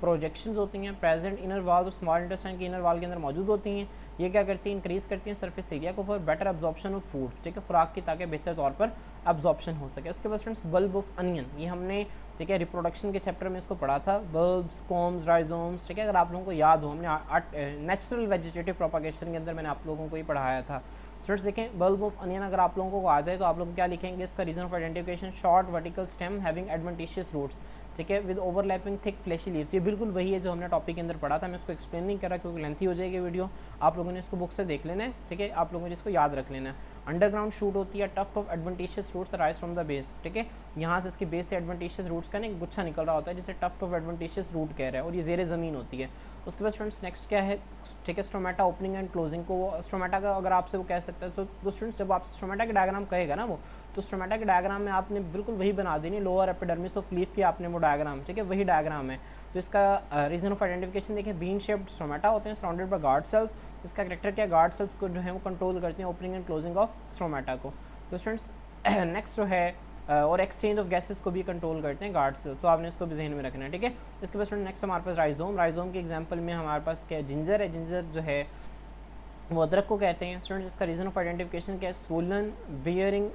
प्रोजेक्शंस होती हैं present inner wall of small intestine की इनर वाल के अंदर मौजूद होती हैं। ये क्या करती हैं, इंक्रीज करती हैं सरफेस एरिया को for better absorption of food, ठीक है, खुराक की ताकि बेहतर तौर पर एब्जॉर्प्शन हो सके। उसके बाद स्टूडेंट्स बल्ब ऑफ अनियन, ये हमने ठीक है रिप्रोडक्शन के चैप्टर में इसको पढ़ा था, बल्ब्स कॉम्स राइजोम्स, ठीक है। अगर आप लोगों को याद हो हमने नेचुरल वेजिटेटिव प्रोपागेशन के अंदर मैंने आप लोगों को ये पढ़ाया था। स्टूडेंट्स देखें बल्ब ऑफ अनियन अगर आप लोगों को आ जाए तो आप लोग क्या लिखेंगे, इसका reason of identification short vertical stem having adventitious roots, ठीक है, with overlapping thick fleshy leaves. ये बिल्कुल वही है जो हमने टॉपिक के अंदर पढ़ा था। मैं इसको एक्सप्लेन नहीं कर रहा क्योंकि लेंथी हो जाएगी वीडियो, आप लोगों ने इसको बुक से देख लेना है, ठीक है। आप लोगों ने इसको याद रख लेना है। अंडरग्राउंड शूट होती है, tuft of adventitious roots rise from the base, ठीक है। यहाँ से इसकी बेस से एडवेंटिशियस रूट्स का एक गुच्छा निकल रहा होता है जिसे टफ्ट ऑफ एडवेंटिशियस रूट कह रहा है और ये ज़ेरे ज़मीन होती है। उसके बाद स्टूडेंट्स नेक्स्ट क्या है, ठीक है, स्टोमेटा ओपनिंग एंड क्लोजिंग को स्टोमेटा का अगर आपसे वो कह सकता है तो स्टूडेंट्स जब आपसे स्टोमेटा के डायग्राम कहेगा ना वो, तो स्टोमेटा के डायग्राम में आपने बिल्कुल वही बना देनी, लोअर एपिडर्मिस ऑफ लीफ की आपने वो डायग्राम, ठीक है, वही डायग्राम है। तो इसका रीजन ऑफ आइडेंटिफिकेशन देखिए, बीन शेप्ड स्टोमेटा होते हैं सराउंडेड बाय गार्ड सेल्स। इसका कैरेक्टर क्या, गार्ड सेल्स को जो है वो कंट्रोल करते हैं opening and closing of stomata को। तो स्टूडेंट्स नेक्स्ट जो है और एक्सचेंज ऑफ गैसेस को भी कंट्रोल करते हैं गार्ड सेल्स, तो आपने इसको भी जहन में रखना है, ठीक है। इसके बाद स्टूडेंट नेक्स्ट हमारे पास राइजोम, राइजोम के एग्जांपल में हमारे पास क्या है, जिंजर है। जिंजर जो है वो अदरक को कहते हैं। स्टूडेंट इसका रीजन ऑफ आइडेंटिफिकेशन क्या है, स्वोलन बियरिंग,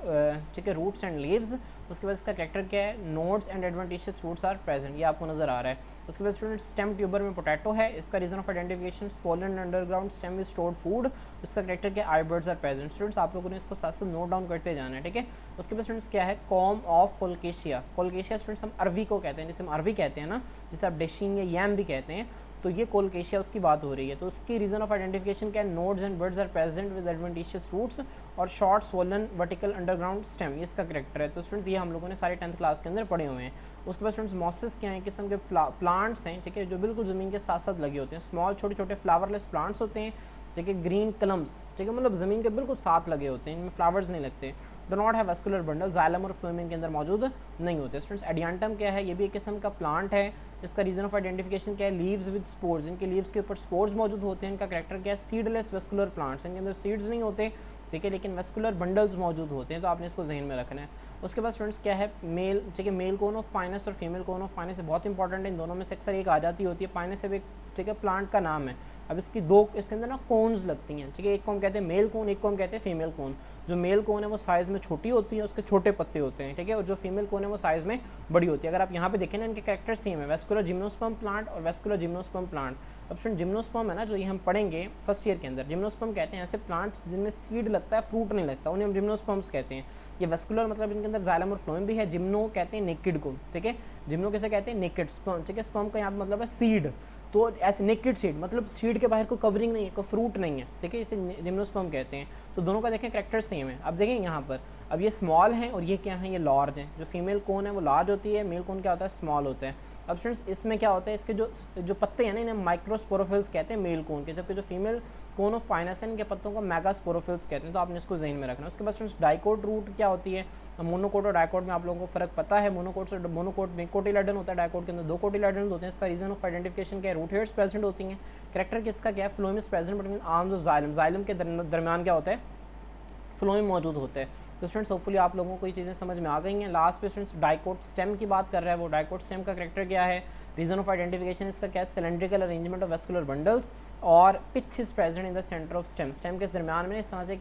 ठीक है, रूट्स एंड लीव्स। उसके बाद इसका कैरेक्टर क्या है, nodes and adventitious roots are present, ये आपको नजर आ रहा है। उसके बाद स्टूडेंट स्टेम ट्यूबर में पोटैटो है। इसका reason of identification swollen underground stem with stored food. इसका कैरेक्टर क्या, eye buds are present. Students आप लोगों ने इसको साथ साथ नोट डाउन करते जाना है, ठीक है। उसके बाद स्टूडेंट्स क्या है, कॉम ऑफ कोलकेशिया। कोलकेशिया स्टूडेंट्स हम अरवी को कहते हैं, जिसे हम अरवी कहते हैं ना, जिसे आप डेशिंग या यैम भी कहते हैं, तो ये कोलकेशिया उसकी बात हो रही है। तो उसकी रीजन ऑफ आइडेंटिफिकेशन क्या है, nodes and buds are present with adventitious roots और short swollen vertical underground stem, ये इसका कैरेक्टर है। तो स्टूडेंट ये हम लोगों ने सारे 10th क्लास के अंदर पढ़े हुए हैं। उसके बाद स्टूडेंट्स मॉसेस क्या है, किस्म के प्लांट्स हैं, ठीक है, जो बिल्कुल ज़मीन के साथ साथ लगे होते हैं। स्मॉल छोटे छोटे फ्लावरलेस प्लांट्स होते हैं, ठीक है, ग्रीन कलम्स, ठीक है, मतलब ज़मीन के बिल्कुल साथ लगे होते हैं, इनमें फ्लावर्स नहीं लगते। Do not have vascular bundle, xylem और फ्लोएम इनके अंदर मौजूद नहीं होते। स्टूडेंट्स एडियांटम क्या है, ये भी एक किस्म का प्लांट है। इसका रीजन ऑफ आइडेंटिफिकेशन क्या है, लीव्स विद स्पोर्स, इनके लीव्स के ऊपर स्पोर्स मौजूद होते हैं। इनका कैरेक्टर क्या है, सीडलेस वेस्कुलर प्लांट्स, इनके अंदर सीड्स नहीं होते, ठीक है, लेकिन वेस्कुलर बंडल्स मौजूद होते हैं, तो आपने इसको जहन में रखना है। उसके बाद स्टूडेंट्स क्या है, मेल, ठीक है, मेल कोन ऑफ पाइनस और फीमेल कोन ऑफ पाइनस बहुत इंपॉर्टेंट है, इन दोनों में से अक्सर एक आ जाती होती है। पाइनस एक, ठीक है, प्लांट का नाम है। अब इसकी दो इसके अंदर ना कोन्स लगती हैं, ठीक है, एक को हम कहते हैं मेल कोन, एक को हम कहते हैं फीमेल कोन। जो मेल कोन है वो साइज़ में छोटी होती है, उसके छोटे पत्ते होते हैं, ठीक है, और जो फीमेल कोन है वो साइज़ में बड़ी होती है। अगर आप यहाँ पे देखें ना, इनके कैरेक्टर सेम है, वेस्कुलर जिम्नोस्पर्म प्लांट और वेस्कुलर जिम्नोस्पर्म प्लांट। अब स्टूडेंट जिम्नोस्पर्म है ना, जो ये हम पढ़ेंगे फर्स्ट ईयर के अंदर, जिम्नोस्पर्म कहते हैं ऐसे प्लांट्स जिनमें सीड लगता है, फ्रूट नहीं लगता, उन्हें हम जिम्नोस्पर्म्स कहते हैं। ये वेस्कुलर मतलब इनके अंदर जाइलम और फ्लोएम भी है। जिम्नो कहते हैं नेकेड को, ठीक है, जिम्नो किसे कहते हैं, नेकेड स्पर्म, ठीक है, स्पर्म का यहाँ पे मतलब है सीड, तो ऐसे नेकेड सीड मतलब सीड के बाहर कोई कवरिंग नहीं है, कोई फ्रूट नहीं है, ठीक है, इसे जिम्नोस्पर्म कहते हैं। तो दोनों का देखें कैरेक्टर सेम है। अब देखें यहाँ पर, अब ये स्मॉल है और ये क्या है, ये लार्ज है। जो फीमेल कोन है वो लार्ज होती है, मेल कोन क्या होता है, स्मॉल होता है। अब स्टूडेंट्स इसमें क्या होता है, इसके जो पत्ते हैं ना, इन्हें माइक्रोस्पोरोफिल्स कहते हैं मेल कोन के, जबकि जो फीमेल कोन ऑफ पाइनस है इनके पत्तों को मेगास्पोरोफिल्स कहते हैं, तो आपने इसको जहन में रखना है। उसके बाद स्टूडेंट्स डाइकोट रूट क्या होती है, मोनोकोट और डाइकोट में आप लोगों को फर्क पता है। मोनोकोट से मोनोकोट में कोटिलेडन होता है, डाइकोट के अंदर 2 कोटिलेडन होते हैं। इसका रीजन ऑफ आइडेंटिफिकेशन क्या है, रूट हेयर्स प्रेजेंट होती हैं। कैरेक्टर किसका क्या है, phloem is present between arms of xylem, xylem के दरमियान क्या होता है, फ्लोएम मौजूद होता है। तो स्टूडेंट्स होपफुली आप लोगों को ये चीज़ें समझ में आ गई हैं। लास्ट पे स्टूडेंट्स डाइकोट स्टेम की बात कर रहा है, वो डाइकोट स्टेम का कैरेक्टर क्या है, रीजन ऑफ आइडेंटिफिकेशन इसका क्या है, cylindrical arrangement of vascular bundles, और pith is present in the centre of stem, stem के दरमियान में इस तरह से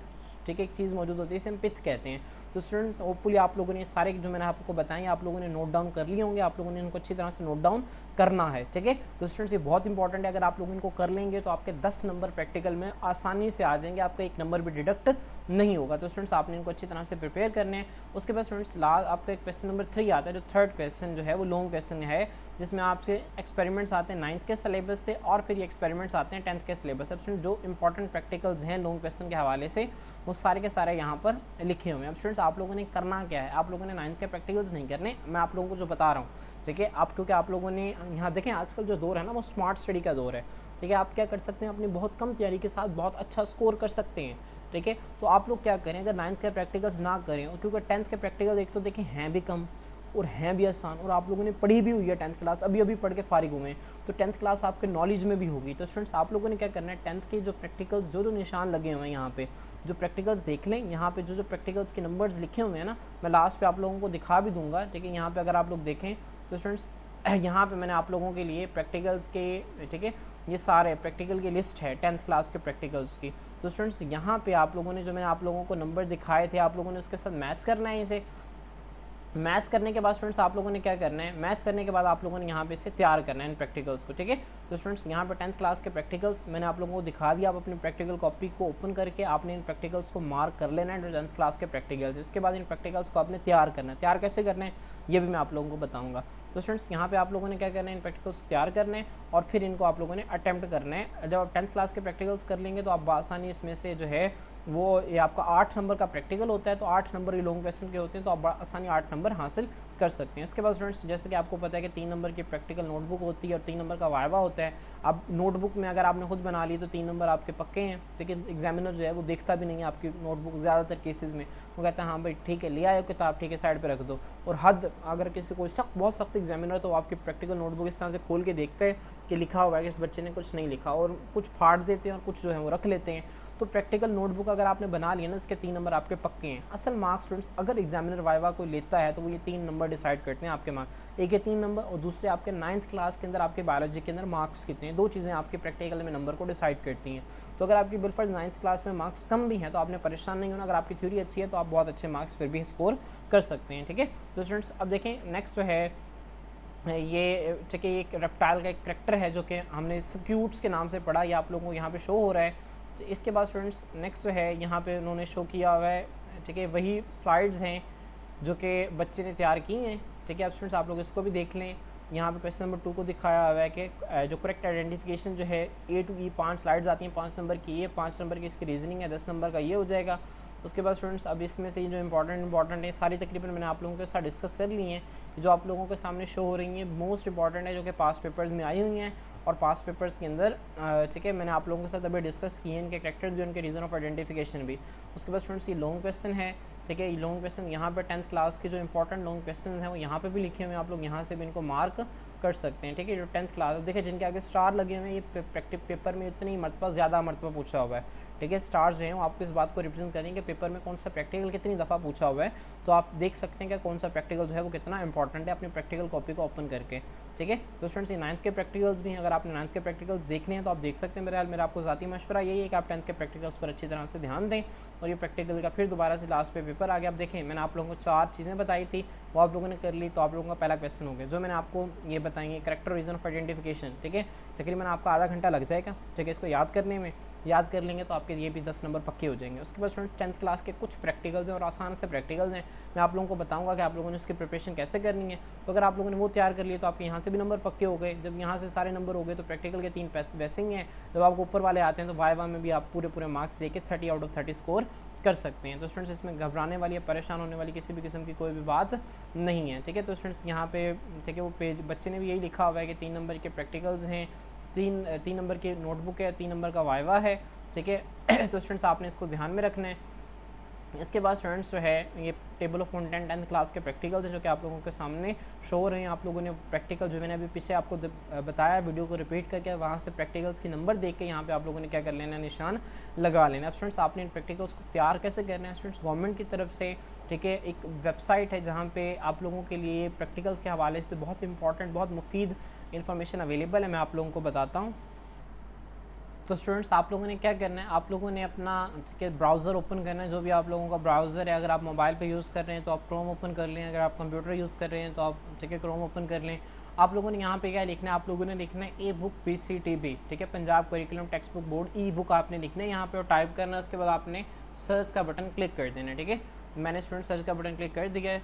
एक चीज़ मौजूद होती है, इसे हम पिथ कहते हैं। तो स्टूडेंट्स होपफुली आप लोगों ने सारे जो मैंने आपको बताएं आप लोगों ने नोट डाउन कर लिए होंगे, आप लोगों ने इनको अच्छी तरह से नोट डाउन करना है, ठीक है। तो स्टूडेंट्स ये बहुत इंपॉर्टेंट है, अगर आप लोग इनको कर लेंगे तो आपके 10 नंबर प्रैक्टिकल में आसानी से आ जाएंगे, आपका 1 नंबर भी डिडक्ट नहीं होगा। तो स्टूडेंट्स आपने इनको अच्छी तरह से प्रिपेयर करने हैं। उसके बाद स्टूडेंट्स लास्ट आपका एक क्वेश्चन नंबर 3 आता है, जो थर्ड क्वेश्चन जो है वो लॉन्ग क्वेश्चन है, जिसमें आपके एक्सपेरिमेंट्स आते हैं 9th के सिलेबस से, और फिर ये एक्सपेरिमेंट्स आते हैं 10th के सिलेबस से। अब स्टूडेंट जो इंपॉर्टेंट प्रैक्टिकल्स हैं लॉन्ग क्वेश्चन के हवाले से वो सारे के सारे यहाँ पर लिखे हुए हैं। अब स्टूडेंट्स आप लोगों ने करना क्या है, आप लोगों ने 9th के प्रैक्टिकल्स नहीं करने, मैं आप लोगों को जो बता रहा हूँ, ठीक है। आप क्योंकि आप लोगों ने यहाँ देखें आजकल जो दौर है ना वो स्मार्ट स्टडी का दौर है, ठीक है। आप क्या कर सकते हैं, अपनी बहुत कम तैयारी के साथ बहुत अच्छा स्कोर कर सकते हैं, ठीक है। तो आप लोग क्या करें, अगर 9th के प्रैक्टिकल्स ना करें, और क्योंकि 10th के प्रैक्टिकल एक तो देखें हैं भी कम और हैं भी आसान, और आप लोगों ने पढ़ी भी हुई है 10th क्लास, अभी पढ़ के फारिग हुए हैं, तो 10th क्लास आपके नॉलेज में भी होगी। तो स्टूडेंट्स आप लोगों ने क्या करना है, 10th के जो प्रैक्टिकल्स जो निशान लगे हुए हैं यहाँ पे, जो प्रैक्टिकल्स देख लें, यहाँ पे जो प्रैक्टिकल्स के नंबर्स लिखे हुए हैं ना, मैं लास्ट पे आप लोगों को दिखा भी दूंगा, ठीक है। यहाँ पे अगर आप लोग देखें तो स्टूडेंट्स यहाँ पे मैंने आप लोगों के लिए प्रैक्टिकल्स के, ठीक है, ये सारे प्रैक्टिकल की लिस्ट है 10th क्लास के प्रैक्टिकल्स की। तो स्टूडेंट्स यहाँ पे आप लोगों ने जो मैंने आप लोगों को नंबर दिखाए थे, आप लोगों ने उसके साथ मैच करना है। इसे मैच करने के बाद स्टूडेंट्स आप लोगों ने क्या करना है, मैच करने के बाद आप लोगों ने यहाँ पे से तैयार करना है इन प्रैक्टिकल्स को, ठीक है। तो स्टूडेंट्स यहाँ पे 10th क्लास के प्रैक्टिकल्स मैंने आप लोगों को दिखा दिया, आप अपनी प्रैक्टिकल कॉपी को ओपन करके आपने इन प्रैक्टिकल्स को मार्क कर लेना है, 10th क्लास के प्रैक्टिकल्स। इसके बाद इन प्रैक्टिकल्स को आपने तैयार करना है, तैयार कैसे करना है ये भी मैं आप लोगों को बताऊँगा। तो स्टूडेंट्स यहाँ पे आप लोगों ने क्या करना है, इन प्रैक्टिकल्स तैयार करने हैं और फिर इनको आप लोगों ने अटैम्प्ट करना है। जब आप 10th क्लास के प्रैक्टिकल्स कर लेंगे तो आप आसानी इसमें से जो है वो ये आपका 8 नंबर का प्रैक्टिकल होता है, तो 8 नंबर ये लॉन्ग क्वेश्चन के होते हैं, तो आप आसानी 8 नंबर हासिल कर सकते हैं। इसके बाद स्टूडेंट्स जैसे कि आपको पता है कि 3 नंबर की प्रैक्टिकल नोटबुक होती है और 3 नंबर का वाइवा होता है। अब नोटबुक में अगर आपने खुद बना ली तो 3 नंबर आपके पक्के हैं, लेकिन एग्जामिनर जो है वो देखता भी नहीं है आपकी नोटबुक ज़्यादातर केसेस में, वो कहता है हाँ भाई ठीक है ले आए किताब, ठीक है साइड पर रख दो। और हद अगर किसी कोई बहुत सख्त एग्जामिनर तो आपकी प्रैक्टिकल नोटबुक इस तरह से खोल के देखते हैं कि लिखा हुआ है कि इस बच्चे ने कुछ नहीं लिखा, और कुछ फाड़ देते हैं और कुछ जो है वो रख लेते हैं। तो प्रैक्टिकल नोटबुक अगर आपने बना लिया ना, इसके 3 नंबर आपके पक्के हैं। असल मार्क्स स्टूडेंट्स अगर एग्जामिनर वाइवा कोई लेता है तो वो ये 3 नंबर डिसाइड करते हैं आपके मार्क्स, एक है 3 नंबर और दूसरे आपके 9th क्लास के अंदर आपके बायोलॉजी के अंदर मार्क्स कितने हैं, 2 चीज़ें आपके प्रैक्टिकल में नंबर को डिसाइड करती हैं। तो अगर आपकी बिलफर्ज 9th क्लास में मार्क्स कम भी हैं तो आपने परेशान नहीं होना, अगर आपकी थ्योरी अच्छी है तो आप बहुत अच्छे मार्क्स फिर भी स्कोर कर सकते हैं, ठीक है। तो स्टूडेंट्स अब देखें नेक्स्ट जो है ये, ठीक है, एक रेप्टाइल का एक करैक्टर है जो कि हमने स्क्यूट्स के नाम से पढ़ा, ये आप लोगों को यहाँ पे शो हो रहा है। तो इसके बाद स्टूडेंट्स नेक्स्ट जो है यहाँ पे उन्होंने शो किया हुआ है, ठीक है, वही स्लाइड्स हैं जो कि बच्चे ने तैयार की हैं, ठीक है। अब स्टूडेंट्स आप लोग इसको भी देख लें, यहाँ पे क्वेश्चन नंबर 2 को दिखाया हुआ है कि जो करेक्ट आइडेंटिफिकेशन जो है A to E 5 स्लाइड्स आती हैं, 5 नंबर की ये, 5 नंबर की इसकी रीजनिंग है, 10 नंबर का ये हो जाएगा। उसके बाद स्टूडेंट्स अब इसमें से जो इंपॉर्टेंट है सारी तकरीबन मैंने आप लोगों के साथ डिस्कस कर ली हैं, जो आप लोगों के सामने शो हो रही हैं मोस्ट इंपॉर्टेंट है, जो कि पास पेपर्स में आई हुई हैं, और पास पेपर्स के अंदर, ठीक है, मैंने आप लोगों के साथ अभी डिस्कस किए हैं इनके करैक्टर भी, उनके रीज़न ऑफ आइडेंटिफिकेशन भी। उसके बाद स्टूडेंट्स ये लॉन्ग क्वेश्चन है, ठीक है, ये लॉन्ग क्वेश्चन यहाँ पर 10th क्लास के जो इंपॉर्टेंट लॉन्ग क्वेश्चन हैं वो यहाँ पे भी लिखे हुए हैं, आप लोग यहाँ से भी इनको मार्क कर सकते हैं, ठीक है। जो 10th क्लास देखिए जिनके आगे स्टार लगे हुए हैं, ये प्रैक्टिस पेपर में इतनी मरतबा ज़्यादा मरतबा पूछा हुआ है, ठीक है। स्टार्स जो हैं वो आपको इस बात को रिप्रेजेंट करेंगे पेपर में कौन सा प्रैक्टिकल कितनी दफ़ा पूछा हुआ है, तो आप देख सकते हैं कि कौन सा प्रैक्टिकल जो है वो कितना इंपॉर्टेंट है अपनी प्रैक्टिकल कॉपी को ओपन करके, ठीक है। तो स्टूडेंट्स ये 9th के प्रैक्टिकल्स भी हैं, अगर आपने 9th के प्रैक्टिकल्स देखने हैं तो आप देख सकते हैं। मेरा आपको ज़ाती मशवरा यही है कि आप 10th के प्रैक्टिकल्स पर अच्छी तरह से ध्यान दें, और ये प्रैक्टिकल का फिर दोबारा से लास्ट पे पेपर आ गया। आप देखें मैंने आप लोगों को 4 चीज़ें बताई थी, वो आप लोगों ने कर ली, तो आप लोगों का पहला क्वेश्चन हो गया। जो मैंने आपको ये बताएंगे करैक्टर रीजन ऑफ आइडेंटिफिकेशन, ठीक है, तकरीबन आपका आधा घंटा लग जाएगा, ठीक है, इसको याद करने में। याद कर लेंगे तो आपके ये भी 10 नंबर पक्के हो जाएंगे। उसके बाद स्टूडेंट 10th क्लास के कुछ प्रैक्टिकल्स हैं और आसान से प्रैक्टिकल्स हैं, मैं आप लोगों को बताऊंगा कि आप लोगों ने उसकी प्रिपरेशन कैसे करनी है। तो अगर आप लोगों ने वो तैयार कर लिए तो आपके यहाँ से भी नंबर पक्के हो गए। जब यहाँ से सारे नंबर हो गए तो प्रैक्टिकल के 3 बेसिंग हैं, जब आपको ऊपर वाले आते हैं तो वाइवा में भी आप पूरे मार्क्स लेके 30 आउट ऑफ 30 स्कोर कर सकते हैं। तो स्टूडेंट्स इसमें घबराने वाली या परेशान होने वाली किसी भी किस्म की कोई भी बात नहीं है, ठीक है। तो स्टूडेंट्स यहाँ पे, ठीक है, वो पेज बच्चे ने भी यही लिखा हुआ है कि 3 नंबर के प्रैक्टिकल्स हैं, 3 नंबर की नोटबुक है, 3 नंबर का वाइवा है, ठीक है। तो स्टूडेंट्स आपने इसको ध्यान में रखना है। इसके बाद स्टूडेंट्स जो है ये table of content 10th class के प्रैक्टिकल्स हैं जो कि आप लोगों के सामने शो हो रहे हैं। आप लोगों ने प्रैक्टिकल जो मैंने अभी पीछे आपको बताया, वीडियो को रिपीट करके वहाँ से प्रैक्टिकल्स की नंबर देख के यहाँ पे आप लोगों ने क्या कर लेना है, निशान लगा लेना। अब स्टूडेंट्स आपने इन प्रैक्टिकल्स को तैयार कैसे करना है, स्टूडेंट्स गवर्नमेंट की तरफ से ठीक है, एक वेबसाइट है जहाँ पे आप लोगों के लिए प्रैक्टिकल्स के हवाले से बहुत इंपॉर्टेंट, बहुत मुफीद इन्फॉर्मेशन अवेलेबल है। मैं आप लोगों को बताता हूँ। तो स्टूडेंट्स, आप लोगों ने क्या करना है, आप लोगों ने अपना ठीक है ब्राउज़र ओपन करना है, जो भी आप लोगों का ब्राउज़र है। अगर आप मोबाइल पे यूज़ कर रहे हैं तो आप क्रोम ओपन कर लें, अगर आप कंप्यूटर यूज़ कर रहे हैं तो आप ठीक है क्रोम ओपन कर लें। आप लोगों ने यहाँ पे क्या लिखना है, आप लोगों ने लिखना है ई बुक PCTB, ठीक है, Punjab curriculum text book board ई बुक आपने लिखना है यहाँ पे और टाइप करना है। उसके बाद आपने सर्च का बटन क्लिक कर देना है। ठीक है, मैंने स्टूडेंट सर्च का बटन क्लिक कर दिया है।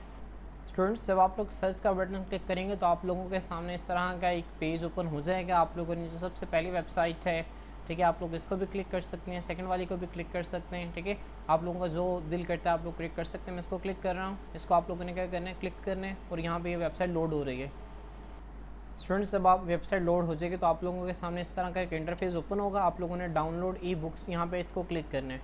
स्टूडेंट्स, जब आप लोग सर्च का बटन क्लिक करेंगे तो आप लोगों के सामने इस तरह का एक पेज ओपन हो जाएगा। आप लोगों ने जो सबसे पहली वेबसाइट है, ठीक है, आप लोग इसको भी क्लिक कर सकते हैं, सेकंड वाली को भी क्लिक कर सकते हैं। ठीक है, आप लोगों का जो दिल करता है आप लोग क्लिक कर सकते हैं। मैं इसको क्लिक कर रहा हूँ। इसको आप लोगों ने क्या करना है, क्लिक करना है और यहाँ पे ये वेबसाइट लोड हो रही है। स्टूडेंट्स, जब आप वेबसाइट लोड हो जाएगी तो आप लोगों के सामने इस तरह का एक इंटरफेस ओपन होगा। आप लोगों ने डाउनलोड ई बुक्स यहाँ पे इसको क्लिक करना है।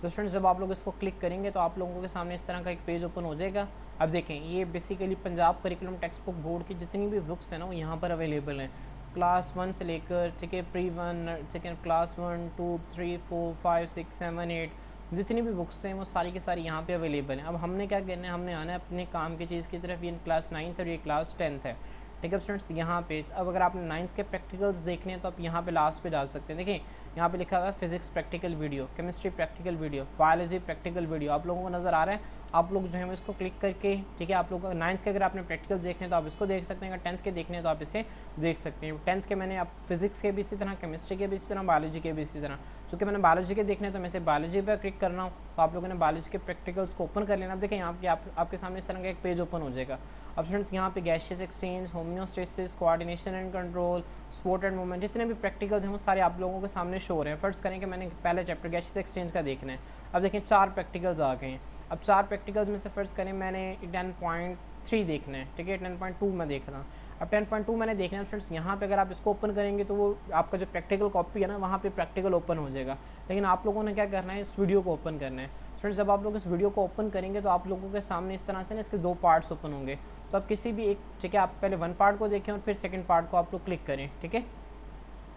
तो स्टूडेंट्स, जब आप लोग इसको क्लिक करेंगे तो आप लोगों के सामने इस तरह का एक पेज ओपन हो जाएगा। अब देखें, ये basically Punjab curriculum text book board की जितनी भी बुक्स हैं ना वो यहाँ पर अवेलेबल हैं, क्लास 1 से लेकर ठीक है प्री-1, ठीक है क्लास 1, 2, 3, 4, 5, 6, 7, 8 जितनी भी बुक्स हैं वो सारी की सारी यहाँ पे अवेलेबल हैं। अब हमने क्या करना है, हमने आना है अपने काम की चीज़ की तरफ। ये क्लास 9th और ये क्लास 10th है। ठीक है स्टूडेंट्स, यहाँ पे अब अगर आपने 9th के प्रैक्टिकल्स देखने हैं तो आप यहाँ पे लास्ट पे जा सकते हैं। देखिए यहाँ पे लिखा हुआ है physics practical video, chemistry practical video, biology practical video. आप लोगों को नज़र आ रहा है। आप लोग जो है इसको क्लिक करके ठीक है, आप लोग 9th के अगर आपने प्रैक्टिकल देखने हैं तो आप इसको देख सकते हैं, अगर 10th के देखने हैं तो आप इसे देख सकते हैं। 10th के मैंने आप फिजिक्स के भी इसी तरह, केमिस्ट्री के भी इसी तरह, बायोलॉजी के भी इसी तरह। चूँकि मैंने बायोलॉजी के देखने हैं तो मैं इसे बायोलॉजी पर क्लिक कर रहा हूँ। तो आप लोगों ने बायोलॉजी के प्रैक्टिकल्स को ओपन कर लेना। अब देखें यहाँ पे आपके सामने इस तरह का एक पेज ओपन हो जाएगा। अब स्टूडेंट्स, यहाँ पे gaseous exchange, homeostasis, coordination and control, sport and movement, जितने भी प्रैक्टिकल्स हैं वो सारे आप लोगों के सामने शो हो रहे हैं। फर्स्ट करें कि मैंने पहले चैप्टर गैसियस एक्सचेंज का देखना है। अब देखें 4 प्रैक्टिकल्स आ गए हैं। अब 4 प्रैक्टिकल्स में से फर्स्ट करें मैंने 10.3 देखना है। ठीक है, 10.2 मैं देख रहा हूँ। अब 10.2 मैंने देखना है स्टूडेंट्स। यहाँ पे अगर आप इसको ओपन करेंगे तो वो आपका जो प्रैक्टिकल कॉपी है ना वहाँ पे प्रैक्टिकल ओपन हो जाएगा। लेकिन आप लोगों ने क्या करना है, इस वीडियो को ओपन करना है। स्टूडेंट्स, जब आप लोग इस वीडियो को ओपन करेंगे तो आप लोगों के सामने इस तरह से ना इसके 2 पार्ट्स ओपन होंगे। तो आप किसी भी एक, ठीक है, आप पहले 1 पार्ट को देखें और फिर सेकंड पार्ट को आप लोग क्लिक करें। ठीक है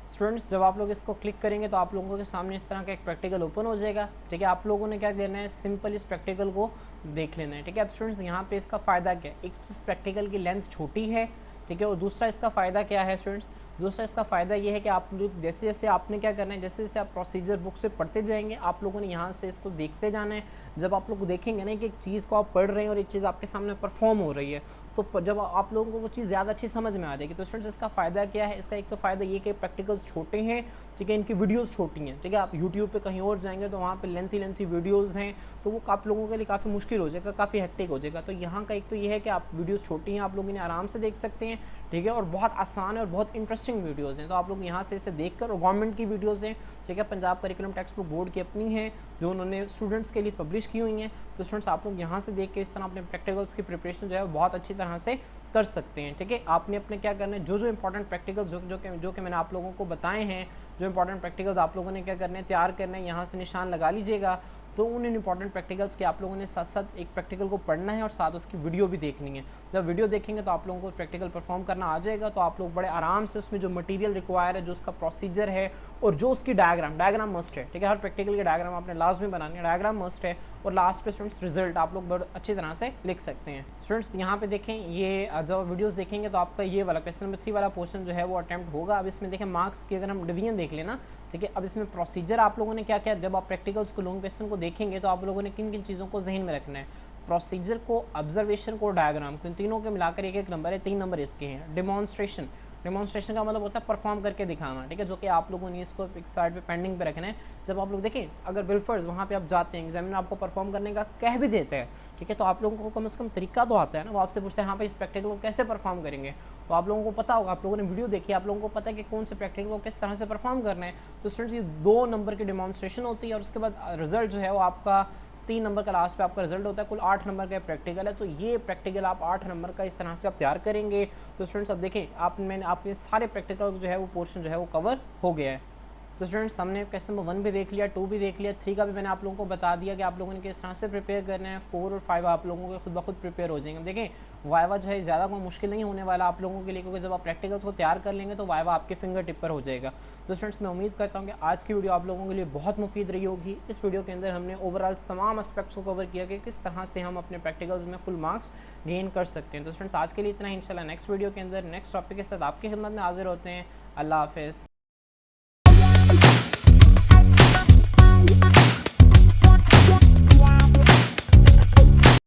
स्टूडेंट्स, जब आप लोग इसको क्लिक करेंगे तो आप लोगों के सामने इस तरह का एक प्रैक्टिकल ओपन हो जाएगा। ठीक है, आप लोगों ने क्या करना है, सिंपल इस प्रैक्टिकल को देख लेना है। ठीक है, अब स्टूडेंट्स यहाँ पे इसका फ़ायदा क्या है, एक तो इस प्रैक्टिकल की लेंथ छोटी है। ठीक है, और दूसरा इसका फ़ायदा क्या है स्टूडेंट्स, दूसरा इसका फ़ायदा ये है कि आप लोग जैसे जैसे आपने क्या करना है, जैसे जैसे आप प्रोसीजर बुक से पढ़ते जाएंगे आप लोगों ने यहाँ से इसको देखते जाना है। जब आप लोग देखेंगे ना कि एक चीज़ को आप पढ़ रहे हैं और एक चीज़ आपके सामने परफॉर्म हो रही है तो जब आप लोगों को वो चीज़ ज़्यादा अच्छी समझ में आ जाएगी। तो स्टूडेंट्स, इसका फ़ायदा क्या है, इसका एक तो फ़ायदा ये कि प्रैक्टिकल्स छोटे हैं। ठीक है, इनकी वीडियोस छोटी हैं। ठीक है, आप यूट्यूब पे कहीं और जाएंगे तो वहाँ पे लेंथी वीडियोस हैं तो वो आप लोगों के लिए काफ़ी मुश्किल हो जाएगा, काफ़ी हेक्टिक हो जाएगा। तो यहाँ का एक तो ये है कि आप वीडियोस छोटी हैं, आप लोग इन्हें आराम से देख सकते हैं। ठीक है, और बहुत आसान है और बहुत इंटरेस्टिंग वीडियोज़ हैं। तो आप लोग यहाँ से इसे देख कर, और गवर्नमेंट की वीडियोज़ हैं। ठीक है, Punjab curriculum text book board की अपनी हैं जो उन्होंने स्टूडेंट्स के लिए पब्लिश की हुई हैं। तो स्टूडेंट्स, आप लोग यहाँ से देख के इस तरह अपने प्रैक्टिकल्स की प्रिपरेशन जो है बहुत अच्छी तरह से कर सकते हैं। ठीक है, आपने अपने क्या करना है, जो इंपॉर्टेंट प्रैक्टिकल्स जो कि मैंने आप लोगों को बताए हैं, जो इंपॉर्टेंट प्रैक्टिकल्स आप लोगों ने क्या करना है, तैयार करना है, यहाँ से निशान लगा लीजिएगा। तो उन इंपॉर्टेंट प्रैक्टिकल्स के आप लोगों ने साथ साथ एक प्रैक्टिकल को पढ़ना है और साथ उसकी वीडियो भी देखनी है। जब वीडियो देखेंगे तो आप लोगों को प्रैक्टिकल परफॉर्म करना आ जाएगा। तो आप लोग बड़े आराम से उसमें जो मटेरियल रिक्वायर है, जो उसका प्रोसीजर है और जो उसकी डायग्राम मस्ट है। ठीक है, हर प्रैक्टिकल के डायग्राम आपने लास्ट में बनानी है, डायग्राम मस्ट है। और लास्ट पे स्टूडेंट्स रिजल्ट आप लोग बहुत अच्छी तरह से लिख सकते हैं। स्टूडेंट्स, यहाँ पे देखें, ये जब वीडियोस देखेंगे तो आपका ये वाला क्वेश्चन नंबर 3 वाला पोर्शन जो है वो अटैम्प्ट होगा। अब इसमें देखें मार्क्स की अगर हम डिवीजन देख लेना। ठीक है, अब इसमें प्रोसीजर आप लोगों ने क्या क्या, जब आप प्रैक्टिकल्स को लॉन्ग क्वेश्चन को देखेंगे तो आप लोगों ने किन किन चीज़ों को जहन में रखना है, प्रोसीजर को, ऑब्जर्वेशन को, डायग्राम को, इन तीनों के मिलाकर एक नंबर है, 3 नंबर इसके हैं। डेमोन्स्ट्रेशन का मतलब होता है परफॉर्म करके दिखाना। ठीक है, जो कि आप लोगों ने इसको एक साइड पे पेंडिंग पे रखना है। जब आप लोग देखें, अगर बिलफर्ज वहाँ पे आप जाते हैं, एग्जामिनर आपको परफॉर्म करने का कह भी देते हैं। ठीक है, तो आप लोगों को कम से कम तरीका तो आता है ना, वो आपसे पूछते हैं हाँ भाई इस प्रैक्टिकल को कैसे परफॉर्म करेंगे। तो आप लोगों को पता होगा, आप लोगों ने वीडियो देखी, आप लोगों को पता है कि कौन से प्रैक्टिकल को किस तरह से परफॉर्म करना है। तो स्टूडेंट्स, ये 2 नंबर की डेमोन्स्ट्रेशन होती है और उसके बाद रिजल्ट जो है वो आपका 3 नंबर का लास्ट पे आपका रिजल्ट होता है। कुल 8 नंबर का प्रैक्टिकल है। तो ये प्रैक्टिकल आप 8 नंबर का इस तरह से आप तैयार करेंगे। तो स्टूडेंट्स, अब देखें, आपने सारे प्रैक्टिकल जो है वो पोर्शन जो है वो कवर हो गया है। तो स्टूडेंट्स हमने क्वेश्चन नंबर 1 भी देख लिया, 2 भी देख लिया, 3 का भी मैंने आप लोगों को बता दिया कि आप लोगों ने किस तरह से प्रिपेयर करना है। 4 और 5 आप लोगों के खुद ब खुद प्रिपेयर हो जाएंगे। देखें वाइवा जो है ज़्यादा कोई मुश्किल नहीं होने वाला आप लोगों के लिए, क्योंकि जब आप प्रैक्टिकल्स को तैयार कर लेंगे तो वाइवा आपके फिंगर टिप पर हो जाएगा। तो स्टूडेंट्स मैं उम्मीद करता हूँ कि आज की वीडियो आप लोगों के लिए बहुत मुफीद रही होगी। इस वीडियो के अंदर हमने ओवरऑल तमाम एस्पेक्ट्स को कवर किया कि किस तरह से हम अपने प्रैक्टिकल्स में फुल मार्क्स गेन कर सकते हैं। तो स्टूडेंट्स आज के लिए इतना ही। इंशाल्लाह नेक्स्ट वीडियो के अंदर नेक्स्ट टॉपिक के साथ आपकी खिदमत में हाजिर होते हैं। अल्लाह हाफिज़।